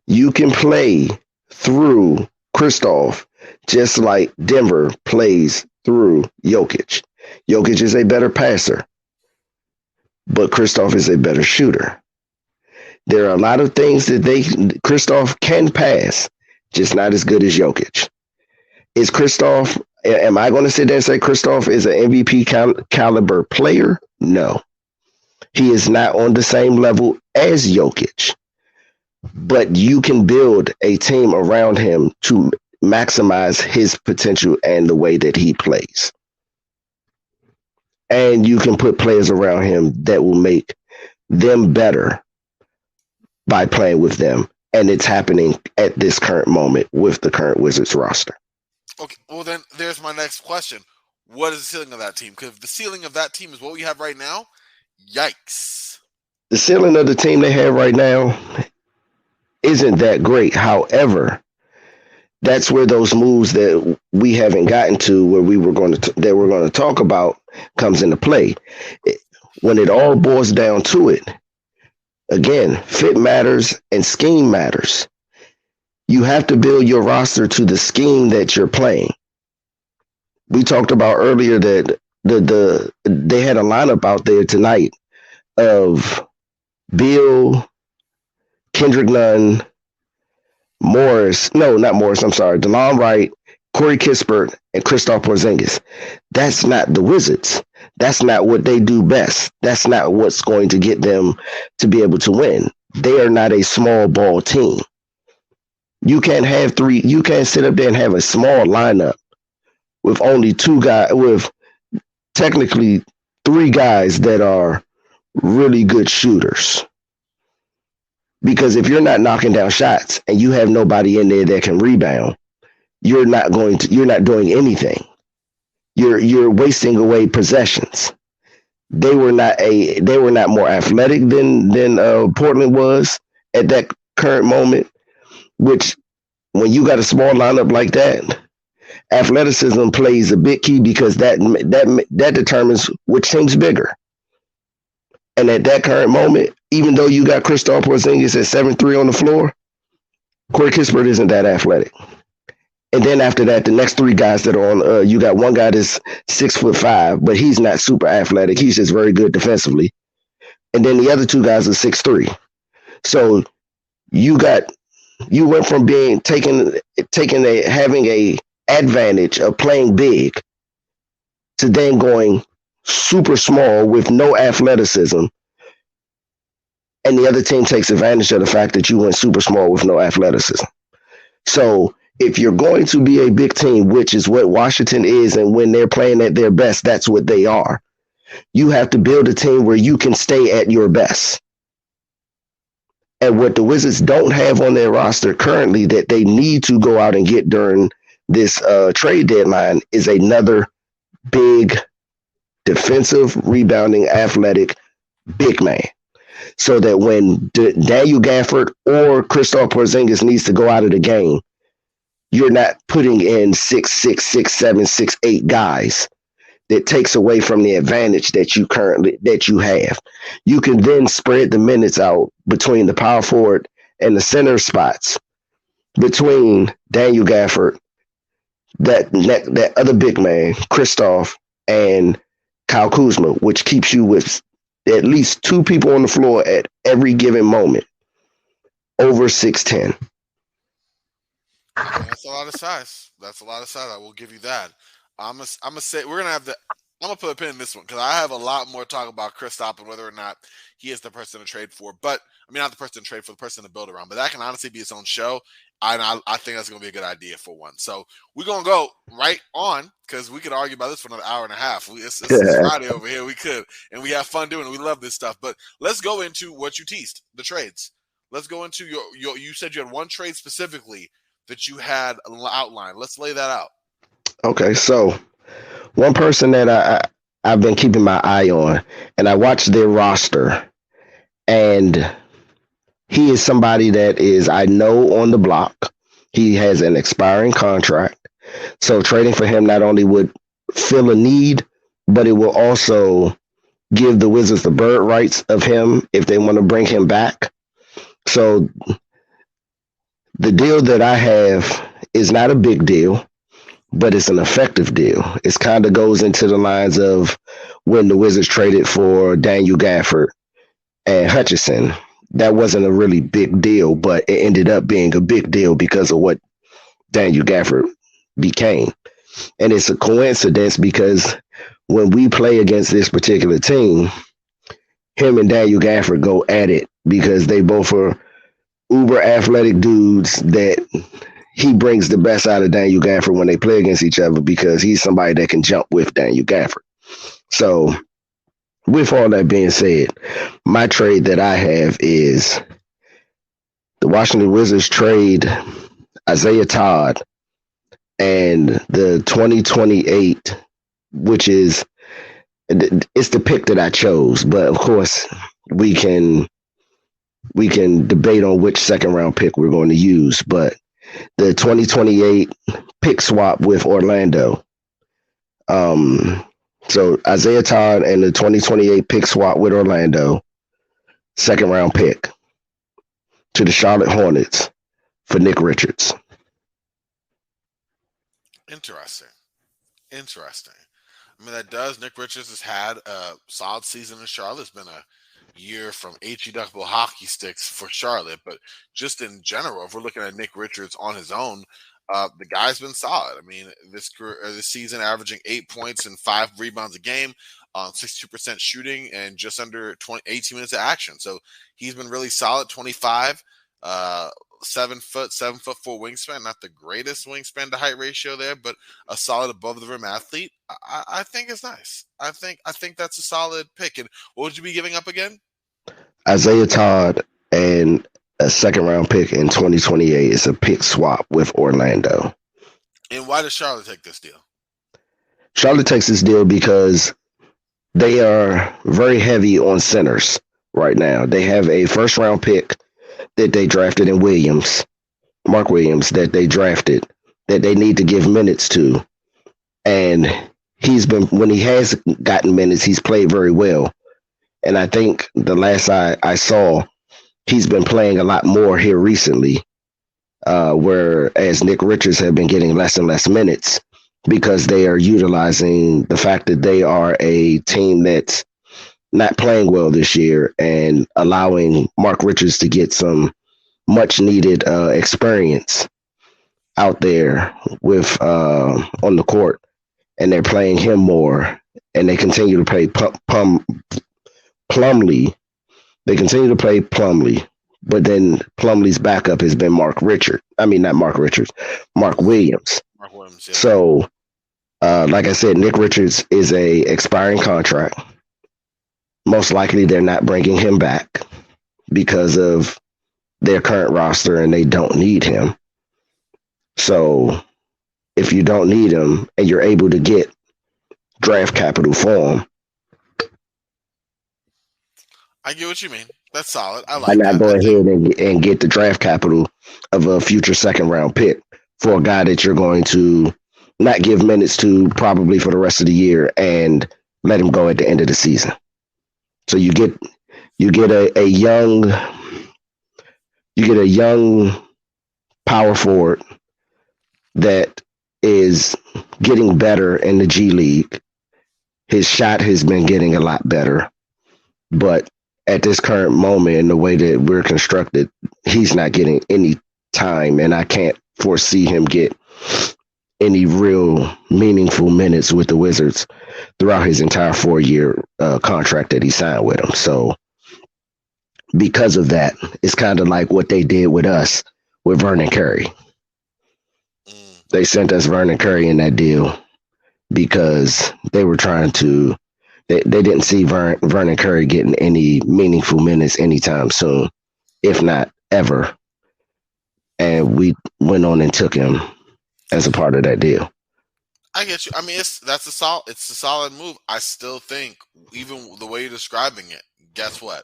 [SPEAKER 2] You can play through Kristaps just like Denver plays through Jokic. Jokic is a better passer, but Kristaps is a better shooter. There are a lot of things that Kristaps can pass, just not as good as Jokic. Is Kristaps, am I going to sit there and say Kristaps is an MVP caliber player? No. He is not on the same level as Jokic, but you can build a team around him to maximize his potential and the way that he plays. And you can put players around him that will make them better by playing with them. And it's happening at this current moment with the current Wizards roster.
[SPEAKER 1] Okay, well then there's my next question. What is the ceiling of that team? Because if the ceiling of that team is what we have right now, yikes.
[SPEAKER 2] The ceiling of the team they have right now isn't that great. However, that's where those moves that we haven't gotten to, where we're going to talk about, comes into play. When it all boils down to it, again, fit matters and scheme matters. You have to build your roster to the scheme that you're playing. We talked about earlier that they had a lineup out there tonight of Bill, Kendrick Nunn, DeLon Wright, Corey Kispert, and Kristaps Porzingis. That's not the Wizards. That's not what they do best. That's not what's going to get them to be able to win. They are not a small ball team. You can't sit up there and have a small lineup with only with technically 3 guys that are really good shooters. Because if you're not knocking down shots and you have nobody in there that can rebound, you're not doing anything. You're wasting away possessions. They were not more athletic than Portland was at that current moment, which when you got a small lineup like that, Athleticism plays a big key because that determines which team's bigger. And at that current moment, even though you got Kristaps Porzingis at 7'3" on the floor, Corey Kispert isn't that athletic. And then after that, the next three guys that are on, you got one guy that's 6'5", but he's not super athletic. He's just very good defensively. And then the other two guys are 6'3". So you went from being having a advantage of playing big to then going super small with no athleticism, and the other team takes advantage of the fact that you went super small with no athleticism. So if you're going to be a big team, which is what Washington is, and when they're playing at their best, that's what they are, you have to build a team where you can stay at your best. And what the Wizards don't have on their roster currently that they need to go out and get during this trade deadline is another big defensive, rebounding, athletic big man. So that when Daniel Gafford or Kristaps Porzingis needs to go out of the game, you're not putting in 6'6", 6'7", 6'8" guys. That takes away from the advantage that you have. You can then spread the minutes out between the power forward and the center spots between Daniel Gafford, that other big man, Kristaps, and Kyle Kuzma, which keeps you with at least two people on the floor at every given moment over 6'10".
[SPEAKER 1] That's a lot of size. I will give you that. I'm gonna say we're gonna have to. I'm gonna put a pin in this one because I have a lot more talk about Kristaps and whether or not he is the person to trade for. But I mean, not the person to trade for, the person to build around. But that can honestly be its own show. And I think that's gonna be a good idea for one. So we're gonna go right on because we could argue about this for another hour and a half. It's Friday over here. We could, and we have fun doing it. We love this stuff. But let's go into what you teased, the trades. Let's go into your. You said you had one trade specifically that you had outlined. Let's lay that out.
[SPEAKER 2] Okay, so one person that I've been keeping my eye on, and I watched their roster, and he is somebody that is, I know, on the block. He has an expiring contract. So trading for him not only would fill a need, but it will also give the Wizards the bird rights of him if they want to bring him back. So the deal that I have is not a big deal, but it's an effective deal. It kind of goes into the lines of when the Wizards traded for Daniel Gafford and Hutchison. That wasn't a really big deal, but it ended up being a big deal because of what Daniel Gafford became. And it's a coincidence because when we play against this particular team, him and Daniel Gafford go at it because they both are uber athletic dudes that he brings the best out of Daniel Gafford when they play against each other because he's somebody that can jump with Daniel Gafford. So with all that being said, my trade that I have is the Washington Wizards trade Isaiah Todd and the 2028, which is, it's the pick that I chose, but of course we can debate on which second round pick we're going to use, but the 2028 pick swap with Orlando. So Isaiah Todd and the 2028 pick swap with Orlando, second round pick to the Charlotte Hornets for Nick Richards.
[SPEAKER 1] Interesting. I mean, that does. Nick Richards has had a solid season in Charlotte. It's been a year from HE-duckable hockey sticks for Charlotte, but just in general, if we're looking at Nick Richards on his own, the guy's been solid. I mean, this season averaging 8 points and 5 rebounds a game, 62% shooting, and just under 18 minutes of action. So he's been really solid. 25, 7'4" wingspan. Not the greatest wingspan to height ratio there, but a solid above the rim athlete. I think it's nice. I think that's a solid pick. And what would you be giving up again?
[SPEAKER 2] Isaiah Todd and a second round pick in 2028 is a pick swap with Orlando.
[SPEAKER 1] And why does Charlotte take this deal?
[SPEAKER 2] Charlotte takes this deal because they are very heavy on centers right now. They have a first round pick that they drafted in Mark Williams, that they drafted that they need to give minutes to. And when he has gotten minutes, he's played very well. And I think the last I saw, he's been playing a lot more here recently, whereas Nick Richards have been getting less and less minutes because they are utilizing the fact that they are a team that's not playing well this year and allowing Mark Richards to get some much needed experience out there with on the court, and they're playing him more, and they continue to play Plumlee. They continue to play Plumlee, but then Plumlee's backup has been Mark Williams.
[SPEAKER 1] Mark Williams, yeah.
[SPEAKER 2] So, like I said, Nick Richards is a expiring contract. Most likely they're not bringing him back because of their current roster and they don't need him. So if you don't need him and you're able to get draft capital for him,
[SPEAKER 1] I get what you mean. That's solid. I like
[SPEAKER 2] why not
[SPEAKER 1] that.
[SPEAKER 2] go ahead and get the draft capital of a future second round pick for a guy that you're going to not give minutes to probably for the rest of the year and let him go at the end of the season. So you get a young power forward that is getting better in the G League. His shot has been getting a lot better, but at this current moment, in the way that we're constructed, he's not getting any time, and I can't foresee him get any real meaningful minutes with the Wizards throughout his entire 4-year contract that he signed with them. So because of that, it's kind of like what they did with us with Vernon Curry. They sent us Vernon Curry in that deal because they were trying to, they didn't see Vernon Curry getting any meaningful minutes anytime soon, if not ever. And we went on and took him as a part of that deal.
[SPEAKER 1] I get you. I mean, it's a solid move. I still think, even the way you're describing it, guess what?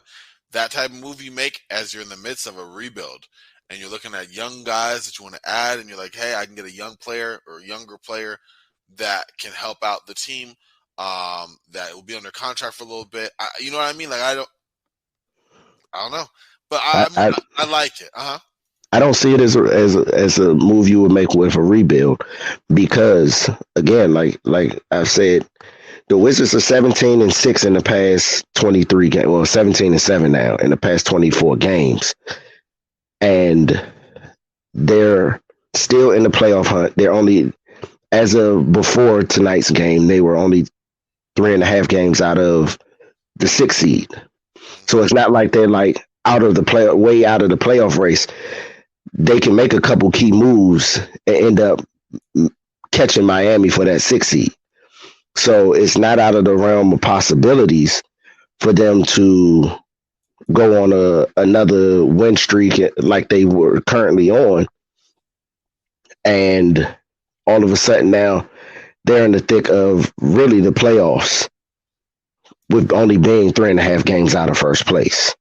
[SPEAKER 1] That type of move you make as you're in the midst of a rebuild and you're looking at young guys that you want to add, and you're like, hey, I can get a young player or a younger player that can help out the team, that will be under contract for a little bit. You know what I mean? Like, I don't know, but I like it.
[SPEAKER 2] I don't see it as a move you would make with a rebuild because, again, like I've said, the Wizards are 17-6 in the past 23 games. Well, 17-7 now in the past 24 games, and they're still in the playoff hunt. They're only, as of before tonight's game, they were only 3.5 games out of the 6th seed. So it's not like they're like way out of the playoff race. They can make a couple key moves and end up catching Miami for that 6th seed. So it's not out of the realm of possibilities for them to go on another win streak like they were currently on. And all of a sudden now they're in the thick of really the playoffs with only being 3.5 games out of first place.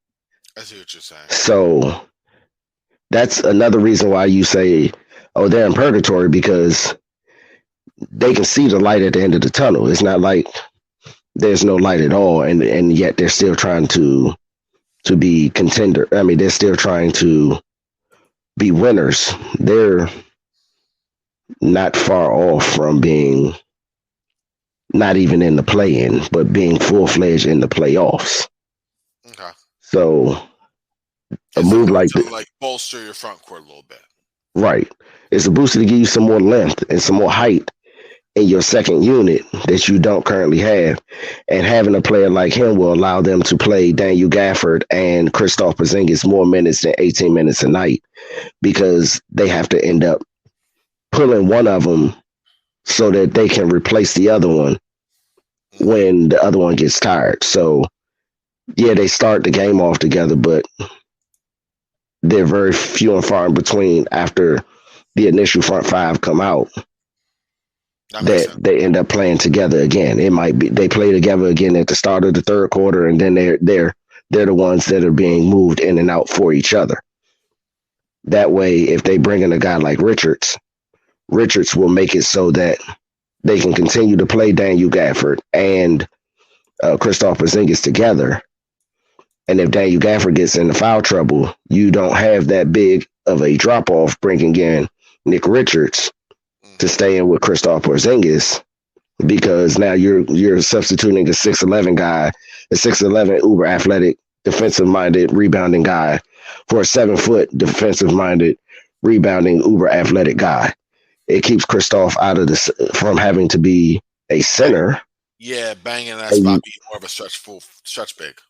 [SPEAKER 1] I see what you're saying.
[SPEAKER 2] So that's another reason why you say, oh, they're in purgatory, because they can see the light at the end of the tunnel. It's not like there's no light at all, and yet they're still trying to be contender. I mean, they're still trying to be winners. They're not far off from being not even in the play-in, but being full-fledged in the playoffs.
[SPEAKER 1] Okay.
[SPEAKER 2] So a move like
[SPEAKER 1] that, like, bolster your front court a little bit.
[SPEAKER 2] Right. It's a booster to give you some more length and some more height in your second unit that you don't currently have. And having a player like him will allow them to play Daniel Gafford and Kristaps Porzingis more minutes than 18 minutes a night, because they have to end up pulling one of them so that they can replace the other one when the other one gets tired. So, yeah, they start the game off together, but they're very few and far in between after the initial front five come out that they end up playing together again. It might be they play together again at the start of the third quarter, and then they're the ones that are being moved in and out for each other. That way, if they bring in a guy like Richards Richards will make it so that they can continue to play Daniel Gafford and Kristaps Porzingis together. And if Daniel Gafford gets into foul trouble, you don't have that big of a drop off bringing in Nick Richards to stay in with Kristaps Porzingis, because now you're substituting a 6'11" guy, a 6'11" uber athletic, defensive minded rebounding guy for a 7-foot defensive minded rebounding uber athletic guy. It keeps Kristaps out of this from having to be a center.
[SPEAKER 1] Yeah, banging that spot, being more of a stretch big.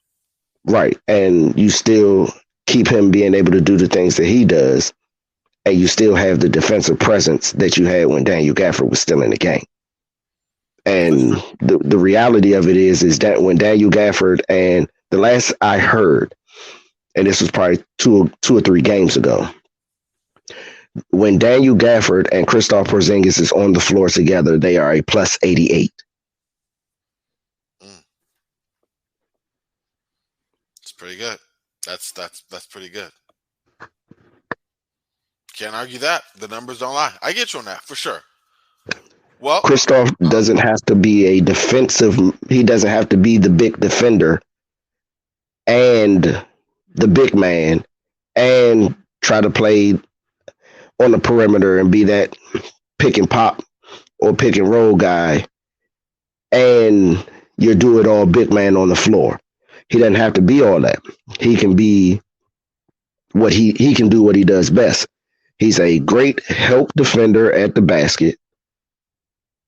[SPEAKER 2] Right. And you still keep him being able to do the things that he does, and you still have the defensive presence that you had when Daniel Gafford was still in the game. And the reality of it is that when Daniel Gafford, and the last I heard, and this was probably two or three games ago, when Daniel Gafford and Kristaps Porzingis is on the floor together, they are a plus 88.
[SPEAKER 1] It's pretty good. That's pretty good. Can't argue that. The numbers don't lie. I get you on that for sure. Well,
[SPEAKER 2] Kristaps doesn't have to be a defensive. He doesn't have to be the big defender and the big man and try to play on the perimeter and be that pick and pop or pick and roll guy, and you do it all big man on the floor. He doesn't have to be all that. He can be what he can do what he does best. He's a great help defender at the basket.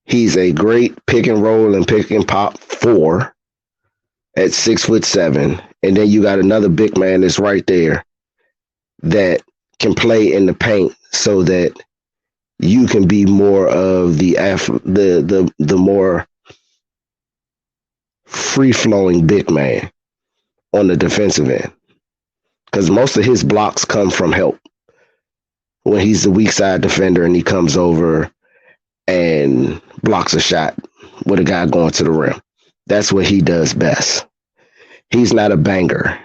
[SPEAKER 2] He's a great pick and roll and pick and pop 4 at 6'7", and then you got another big man that's right there that can play in the paint, so that you can be more of the more free flowing big man on the defensive end, because most of his blocks come from help. When he's the weak side defender and he comes over and blocks a shot with a guy going to the rim, that's what he does best. He's not a banger.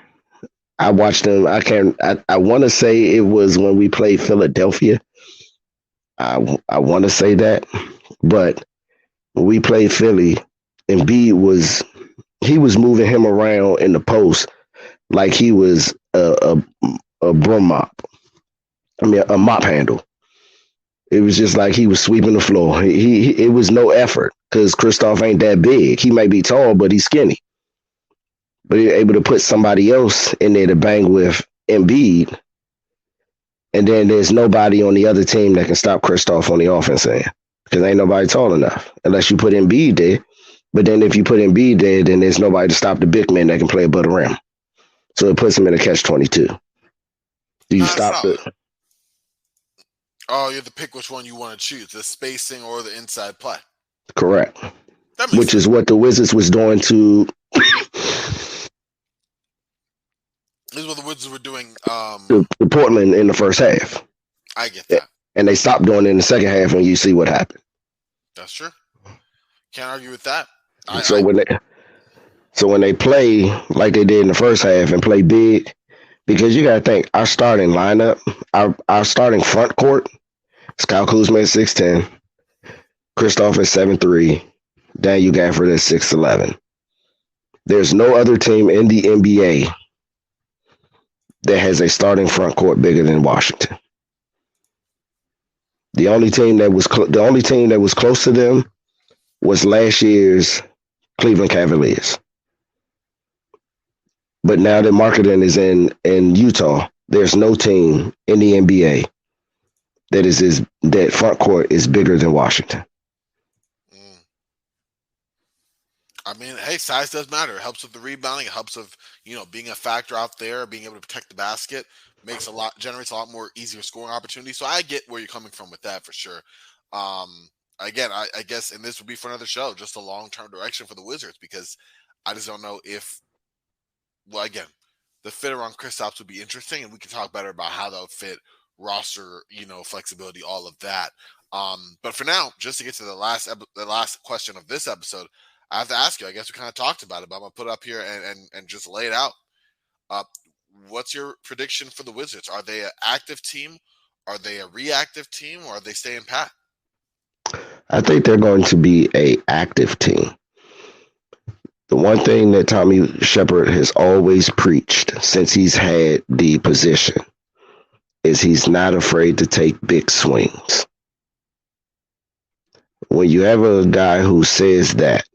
[SPEAKER 2] I watched him. I want to say it was when we played Philadelphia. I want to say that, but when we played Philly, Embiid was moving him around in the post like he was a broom mop. I mean, a mop handle. It was just like he was sweeping the floor. It was no effort, because Kristaps ain't that big. He may be tall, but he's skinny. But you're able to put somebody else in there to bang with Embiid, and then there's nobody on the other team that can stop Kristaps on the offense end, because ain't nobody tall enough unless you put Embiid there. But then if you put Embiid there, then there's nobody to stop the big man that can play above the rim. So it puts him in a catch-22. Do you stop it?
[SPEAKER 1] Oh, you have to pick which one you want to choose, the spacing or the inside play.
[SPEAKER 2] Correct. Which is what the Wizards was doing to...
[SPEAKER 1] This is what the Wizards were doing.
[SPEAKER 2] The Portland in the first half.
[SPEAKER 1] I get that.
[SPEAKER 2] And they stopped doing it in the second half, and you see what happened.
[SPEAKER 1] That's true. Can't argue with that.
[SPEAKER 2] When they play like they did in the first half and play big, because you got to think, our starting lineup, our starting front court, Kyle Kuzma at 6'10", Kristaps at 7'3", Daniel Gafford at 6'11". There's no other team in the NBA that has a starting front court bigger than Washington. The only team that was close to them was last year's Cleveland Cavaliers. But now that marketing is in Utah, there's no team in the NBA that front court is bigger than Washington.
[SPEAKER 1] I mean, hey, size does matter. It helps with the rebounding. It helps with, being a factor out there, being able to protect the basket. Generates a lot more easier scoring opportunities. So I get where you're coming from with that for sure. Again, I guess, and this would be for another show, just a long-term direction for the Wizards, because I just don't know if, well, again, the fit around Kristaps would be interesting, and we can talk better about how that would fit roster, flexibility, all of that. But for now, just to get to the last question of this episode, I have to ask you, I guess we kind of talked about it, but I'm going to put it up here and just lay it out. What's your prediction for the Wizards? Are they an active team? Are they a reactive team? Or are they staying pat?
[SPEAKER 2] I think they're going to be a active team. The one thing that Tommy Shepard has always preached since he's had the position is he's not afraid to take big swings. When you have a guy who says that,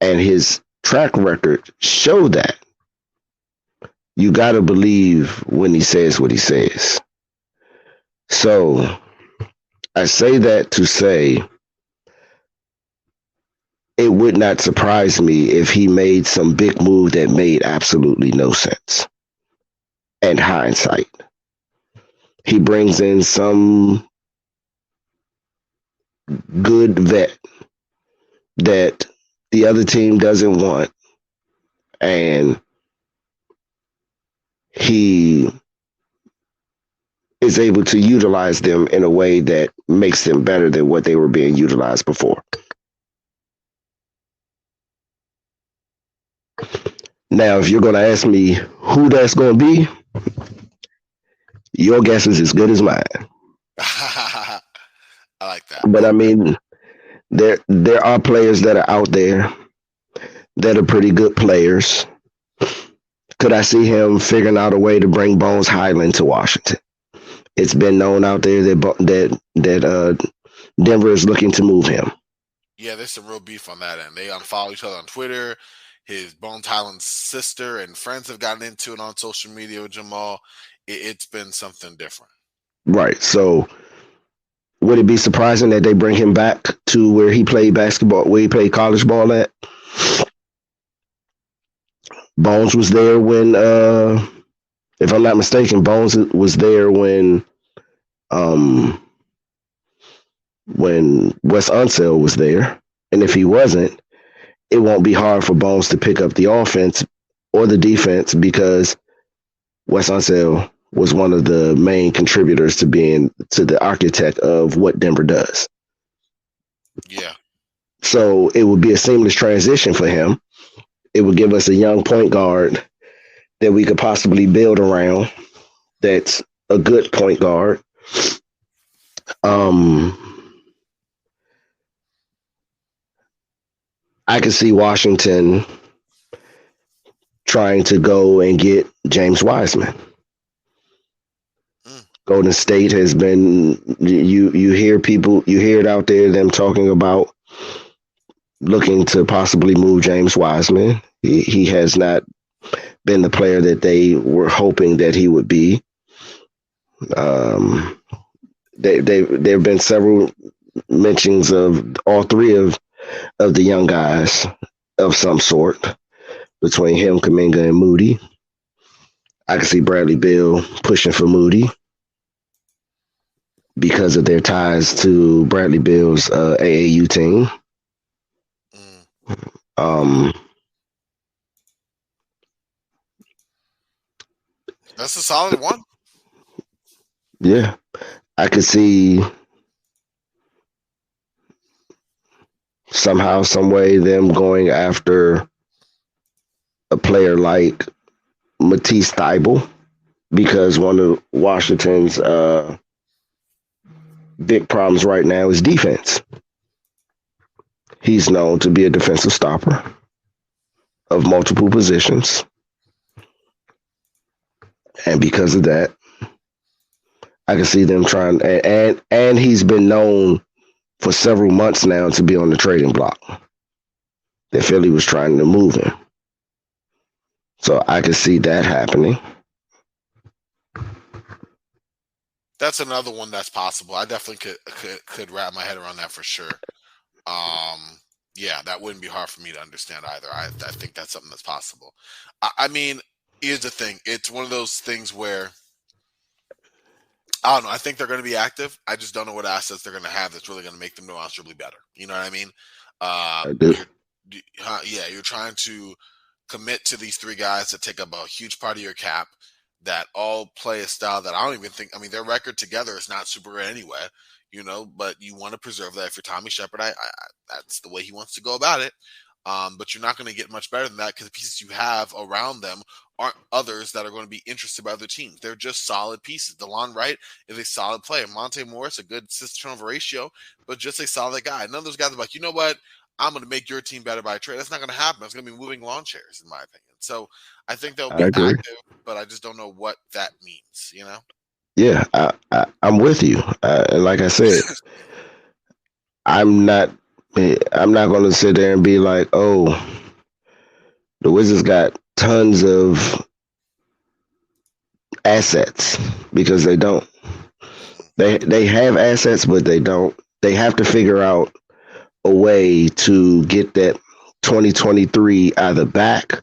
[SPEAKER 2] and his track record show that, you got to believe when he says what he says. So I say that to say it would not surprise me if he made some big move that made absolutely no sense. And hindsight, he brings in some good vet that the other team doesn't want, and he is able to utilize them in a way that makes them better than what they were being utilized before. Now, if you're going to ask me who that's going to be, your guess is as good as mine.
[SPEAKER 1] I like that.
[SPEAKER 2] But I mean, there are players that are out there that are pretty good players. Could I see him figuring out a way to bring Bones Highland to Washington? It's been known out there that Denver is looking to move him.
[SPEAKER 1] Yeah, there's some real beef on that end. They unfollow each other on Twitter. His Bones Highland's sister and friends have gotten into it on social media with Jamal. It's been something different.
[SPEAKER 2] Right. So would it be surprising that they bring him back to where he played basketball, where he played college ball at? Bones was there when, if I'm not mistaken, Bones was there when Wes Unseld was there. And if he wasn't, it won't be hard for Bones to pick up the offense or the defense because Wes Unseld was one of the main contributors to being to the architect of what Denver does.
[SPEAKER 1] Yeah.
[SPEAKER 2] So it would be a seamless transition for him. It would give us a young point guard that we could possibly build around. That's a good point guard. I could see Washington trying to go and get James Wiseman. Golden State has been you hear it out there, them talking about looking to possibly move James Wiseman. He has not been the player that they were hoping that he would be. There have been several mentions of all three of the young guys of some sort between him, Kuminga, and Moody. I can see Bradley Beal pushing for Moody because of their ties to Bradley Beal's AAU team.
[SPEAKER 1] That's a solid one.
[SPEAKER 2] Yeah. I could see somehow, some way them going after a player like Matisse Thybulle because one of Washington's big problems right now is defense. He's known to be a defensive stopper of multiple positions. And because of that, I can see them trying, and he's been known for several months now to be on the trading block. That Philly was trying to move him. So I can see that happening.
[SPEAKER 1] That's another one that's possible. I definitely could wrap my head around that for sure. Yeah, that wouldn't be hard for me to understand either. I think that's something that's possible. I mean, here's the thing. It's one of those things where, I don't know. I think they're going to be active. I just don't know what assets they're going to have that's really going to make them demonstrably better. You know what I mean?
[SPEAKER 2] I do.
[SPEAKER 1] You're trying to commit to these three guys that take up a huge part of your cap that all play a style that I don't even think, I mean, their record together is not super good anyway, you know, but you want to preserve that. If you're Tommy Shepard, that's the way he wants to go about it. But you're not going to get much better than that because the pieces you have around them aren't others that are going to be interested by other teams. They're just solid pieces. DeLon Wright is a solid player. Monte Morris, a good assist turnover ratio, but just a solid guy. None of those guys are like, you know what? I'm going to make your team better by trade. That's not going to happen. It's going to be moving lawn chairs, in my opinion. So I think they'll
[SPEAKER 2] I
[SPEAKER 1] be
[SPEAKER 2] agree.
[SPEAKER 1] active, but I just don't know what that means, you know?
[SPEAKER 2] Yeah, I'm with you. And like I said, I'm not I'm not going to sit there and be like, oh, the Wizards got tons of assets because they don't. They have assets, but they don't. They have to figure out a way to get that 2023 either back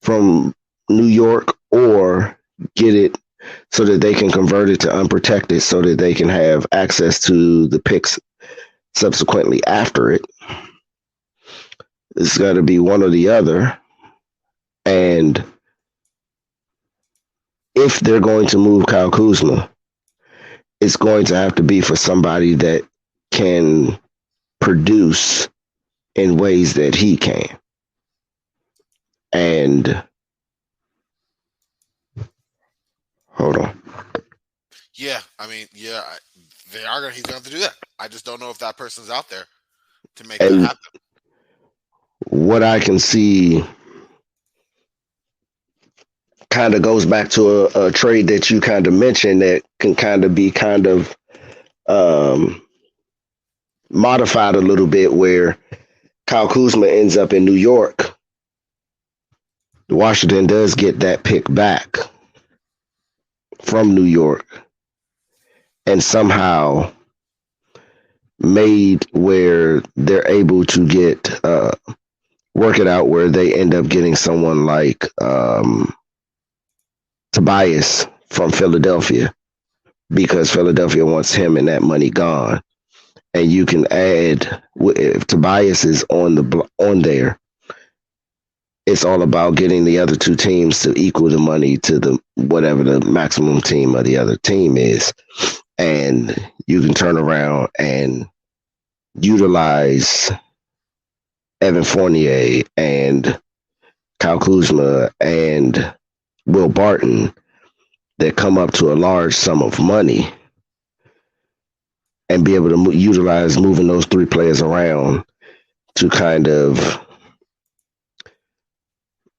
[SPEAKER 2] from New York or get it so that they can convert it to unprotected so that they can have access to the picks subsequently after it. It's got to be one or the other. And if they're going to move Kyle Kuzma, it's going to have to be for somebody that can produce in ways that he can. And hold on.
[SPEAKER 1] Yeah, I mean, yeah, they are going. He's going to have to do that. I just don't know if that person's out there to make that
[SPEAKER 2] And
[SPEAKER 1] happen.
[SPEAKER 2] what I can see kind of goes back to a trade that you kind of mentioned that can kind of be kind of um, modified a little bit where Kyle Kuzma ends up in New York. Washington does get that pick back from New York and somehow made where they're able to get work it out where they end up getting someone like Tobias from Philadelphia because Philadelphia wants him and that money gone. And you can add if Tobias is on there, it's all about getting the other two teams to equal the money to the whatever the maximum team of the other team is, and you can turn around and utilize Evan Fournier and Kyle Kuzma and Will Barton that come up to a large sum of money and be able to utilize moving those three players around to kind of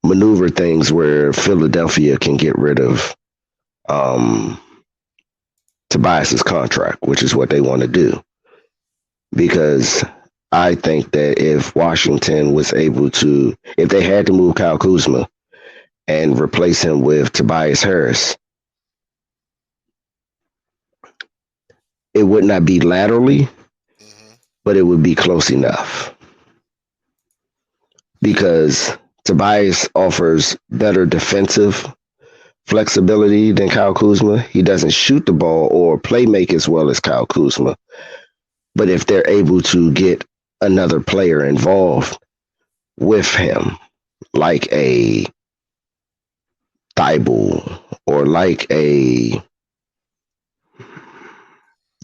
[SPEAKER 2] maneuver things where Philadelphia can get rid of Tobias's contract, which is what they want to do. Because I think that if Washington was able to, if they had to move Kyle Kuzma and replace him with Tobias Harris, it would not be laterally, but it would be close enough. Because Tobias offers better defensive flexibility than Kyle Kuzma. He doesn't shoot the ball or play make as well as Kyle Kuzma. But if they're able to get another player involved with him, like a Thibault or like a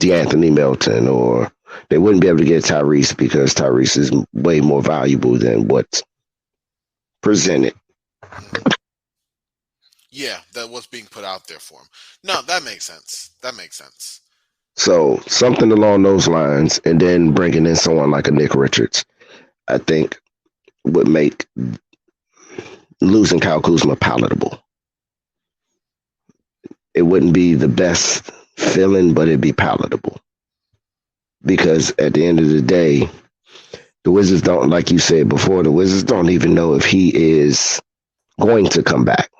[SPEAKER 2] DeAnthony Melton, or they wouldn't be able to get Tyrese because Tyrese is way more valuable than what's presented.
[SPEAKER 1] Yeah, that was being put out there for him. No, that makes sense. That makes sense.
[SPEAKER 2] So something along those lines, and then bringing in someone like a Nick Richards, I think would make losing Kyle Kuzma palatable. It wouldn't be the best feeling, but it'd be palatable. Because at the end of the day, the Wizards don't, like you said before, the Wizards don't even know if he is going to come back.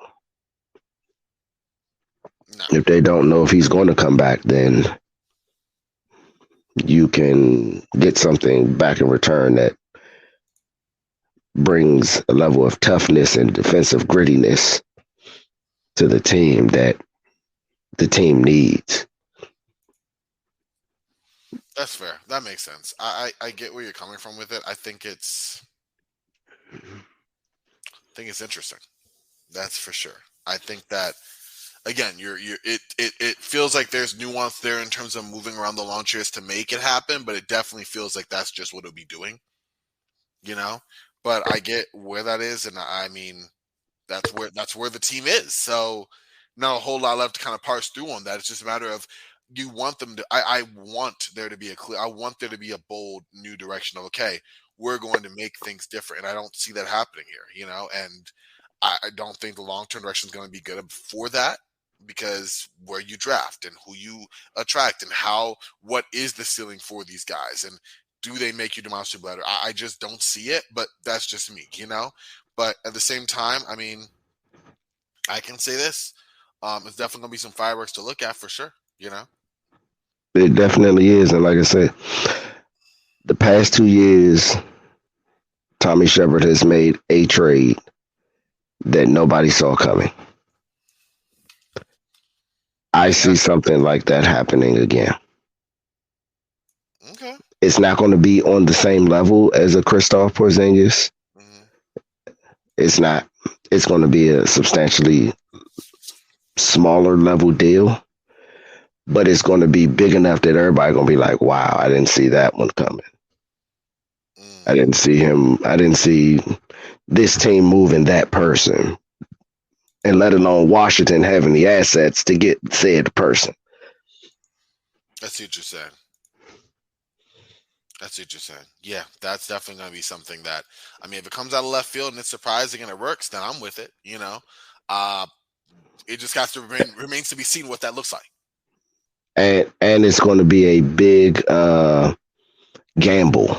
[SPEAKER 1] No.
[SPEAKER 2] If they don't know if he's going to come back, then you can get something back in return that brings a level of toughness and defensive grittiness to the team that the team needs.
[SPEAKER 1] That's fair. That makes sense. I get where you're coming from with it. I think it's interesting. That's for sure. I think that again, it feels like there's nuance there in terms of moving around the launchers to make it happen, but it definitely feels like that's just what it'll be doing. You know? but I get where that is, and I mean that's where the team is. So not a whole lot left to kind of parse through on that. It's just a matter of you want them to. I want there to be a clear. I want there to be a bold new direction of okay, we're going to make things different, and I don't see that happening here. And I don't think the long term direction is going to be good for that because where you draft and who you attract and what is the ceiling for these guys and do they make you demonstrably better? I just don't see it, but that's just me. But at the same time, I mean, I can say this. It's definitely going to be some fireworks to look at for sure.
[SPEAKER 2] It definitely is. And like I said, the past 2 years, Tommy Shepard has made a trade that nobody saw coming. I see something like that happening again.
[SPEAKER 1] Okay.
[SPEAKER 2] It's not going to be on the same level as a Kristaps Porzingis.
[SPEAKER 1] Mm-hmm.
[SPEAKER 2] It's not. It's going to be a substantially smaller level deal, but it's going to be big enough that everybody going to be like, "Wow, I didn't see that one coming. I didn't see him. I didn't see this team moving that person, and let alone Washington having the assets to get said person."
[SPEAKER 1] I see what you're saying. Yeah, that's definitely going to be something that, I mean, if it comes out of left field and it's surprising and it works, then I'm with it. Uh, it just has to remains to be seen what that looks like.
[SPEAKER 2] And it's going to be a big gamble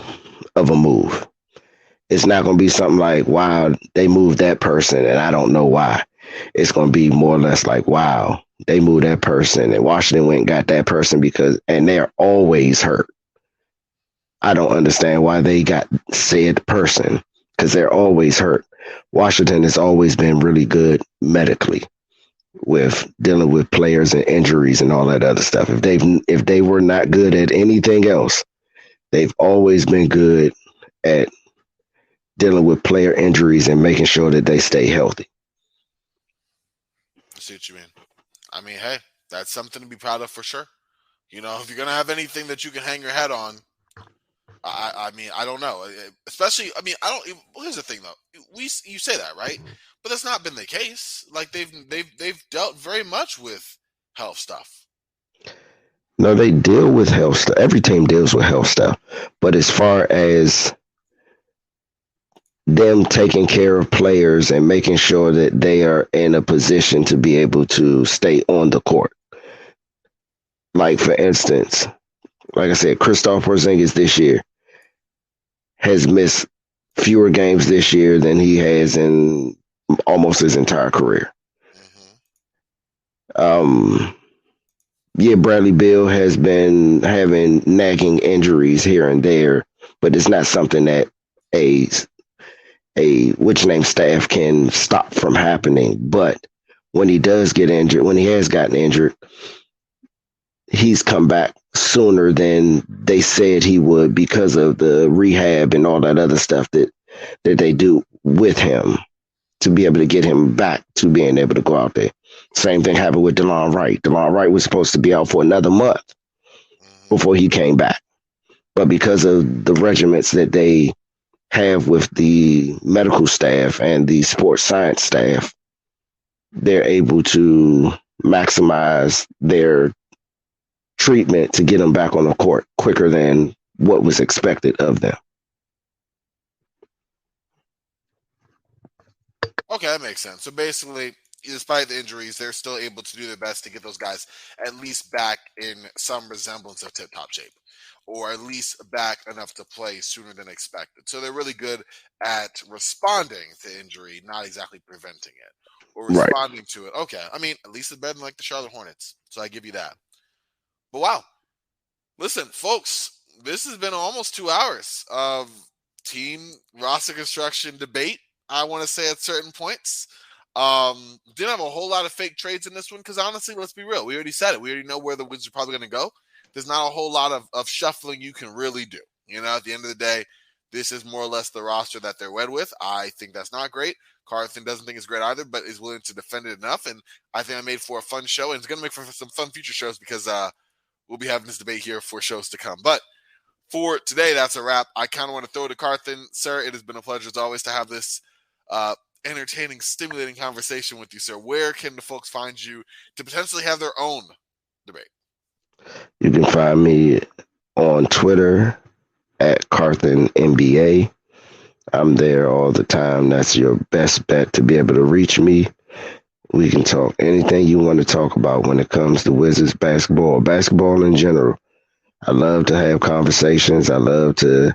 [SPEAKER 2] of a move. It's not going to be something like, wow, they moved that person and I don't know why. It's going to be more or less like, wow, they moved that person and Washington went and got that person and they're always hurt. I don't understand why they got said person because they're always hurt. Washington has always been really good medically with dealing with players and injuries and all that other stuff. If they were not good at anything else, they've always been good at dealing with player injuries and making sure that they stay healthy.
[SPEAKER 1] I see what you mean. I mean, hey, that's something to be proud of for sure. If you're gonna have anything that you can hang your head on, I mean, I don't know. Especially, I mean, I don't. Here's the thing, though. You say that, right? But that's not been the case. Like they've dealt very much with health stuff.
[SPEAKER 2] No, they deal with health stuff. Every team deals with health stuff. But as far as them taking care of players and making sure that they are in a position to be able to stay on the court. Like, for instance, like I said, Kristaps Porzingis this year has missed fewer games this year than he has in almost his entire career.
[SPEAKER 1] Mm-hmm.
[SPEAKER 2] Yeah, Bradley Beal has been having nagging injuries here and there, but it's not something that a which name staff can stop from happening. But when he does get injured, when he has gotten injured, he's come back sooner than they said he would because of the rehab and all that other stuff that they do with him to be able to get him back to being able to go out there. Same thing happened with DeLon Wright. DeLon Wright was supposed to be out for another month before he came back. But because of the regiments that they have with the medical staff and the sports science staff, they're able to maximize their treatment to get them back on the court quicker than what was expected of them.
[SPEAKER 1] Okay, that makes sense. So basically, despite the injuries, they're still able to do their best to get those guys at least back in some resemblance of tip-top shape, or at least back enough to play sooner than expected. So they're really good at responding to injury, not exactly preventing it or
[SPEAKER 2] Right.
[SPEAKER 1] responding to it. Okay, I mean, at least it's better than like the Charlotte Hornets. So I give you that. But wow, listen, folks, this has been almost 2 hours of team roster construction debate. I want to say at certain points. Didn't have a whole lot of fake trades in this one because honestly, let's be real. We already said it. We already know where the Wizards are probably going to go. There's not a whole lot of shuffling you can really do. At the end of the day, this is more or less the roster that they're wed with. I think that's not great. Carthan doesn't think it's great either, but is willing to defend it enough. And I think I made for a fun show, and it's going to make for some fun future shows because we'll be having this debate here for shows to come. But For today, that's a wrap. I kind of want to throw it to Carthan. Sir, it has been a pleasure as always to have this entertaining, stimulating conversation with you, sir. Where can the folks find you to potentially have their own debate?
[SPEAKER 2] You can find me on Twitter at Carthan NBA. I'm there all the time. That's your best bet to be able to reach me. We can talk anything you want to talk about when it comes to Wizards basketball in general. I love to have conversations. I love to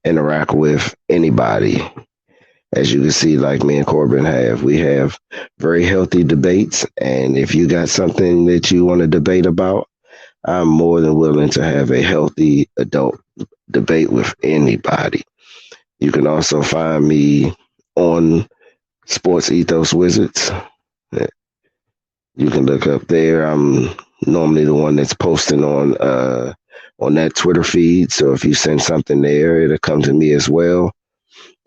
[SPEAKER 2] interact with anybody. As you can see, like me and Corbin we have very healthy debates. And if you got something that you want to debate about, I'm more than willing to have a healthy adult debate with anybody. You can also find me on Sports Ethos Wizards. You can look up there. I'm normally the one that's posting on that Twitter feed. So if you send something there, it'll come to me as well,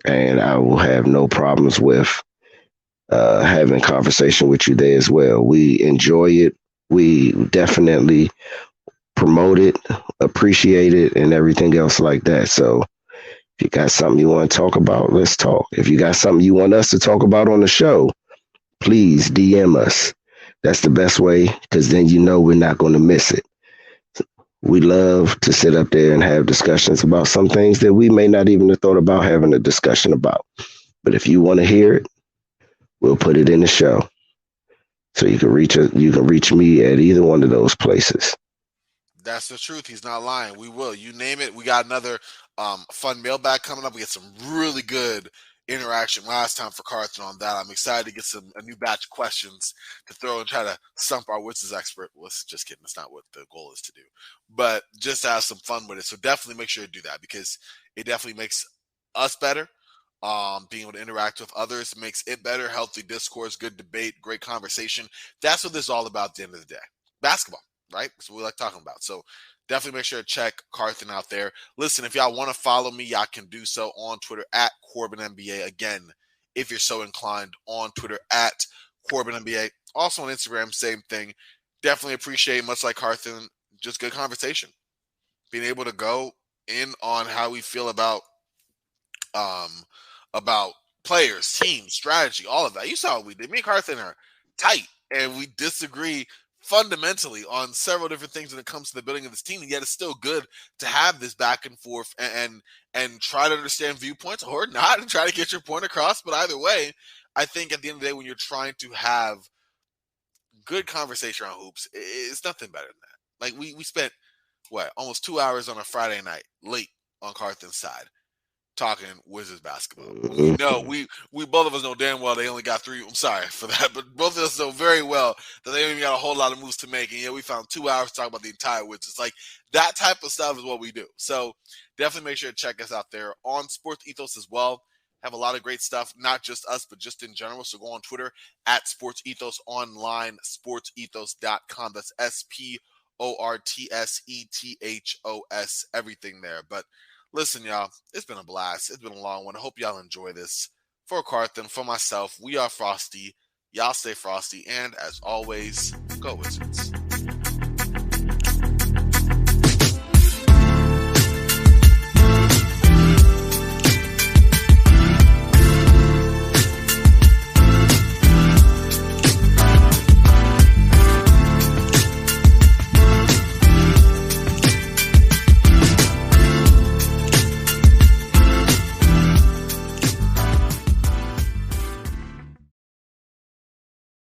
[SPEAKER 2] and I will have no problems with having conversation with you there as well. We enjoy it. We definitely promote it, appreciate it, and everything else like that. So if you got something you want to talk about, let's talk. If you got something you want us to talk about on the show, please DM us. That's the best way, because then you know we're not going to miss it. We love to sit up there and have discussions about some things that we may not even have thought about having a discussion about. But if you want to hear it, we'll put it in the show. So you can reach me at either one of those places.
[SPEAKER 1] That's the truth. He's not lying. We will. You name it. We got another fun mailbag coming up. We get some really good interaction last time for Carthan on that. I'm excited to get a new batch of questions to throw and try to stump our Wizards expert. Well, just kidding. That's not what the goal is to do. But just to have some fun with it. So definitely make sure to do that, because it definitely makes us better. Being able to interact with others makes it better. Healthy discourse, good debate, great conversation. That's what this is all about at the end of the day. Basketball, right? That's what we like talking about. So definitely make sure to check Carthan out there. Listen, if y'all want to follow me, y'all can do so on Twitter at CorbinNBA. Again, if you're so inclined, on Twitter at CorbinNBA. Also on Instagram, same thing. Definitely appreciate, much like Carthan, just good conversation. Being able to go in on how we feel um about players, teams, strategy, all of that. You saw what we did. Me and Carthan are tight, and we disagree fundamentally on several different things when it comes to the building of this team. And yet, it's still good to have this back and forth and try to understand viewpoints, or not, and try to get your point across. But either way, I think at the end of the day, when you're trying to have good conversation around hoops, it's nothing better than that. Like we spent almost 2 hours on a Friday night, late on Carthan's side, talking Wizards basketball. We know we both of us know damn well they only got three. I'm sorry for that, but both of us know very well that they don't even got a whole lot of moves to make. And yeah, we found 2 hours to talk about the entire Wizards. Like, that type of stuff is what we do. So definitely make sure to check us out there on Sports Ethos as well. Have a lot of great stuff, not just us, but just in general. So go on Twitter at Sports Ethos Online, sportsethos.com. That's SPORTSETHOS, everything there. But listen, y'all, it's been a blast. It's been a long one. I hope y'all enjoy this. For Carthan, for myself, we are Frosty. Y'all stay frosty. And as always, go Wizards.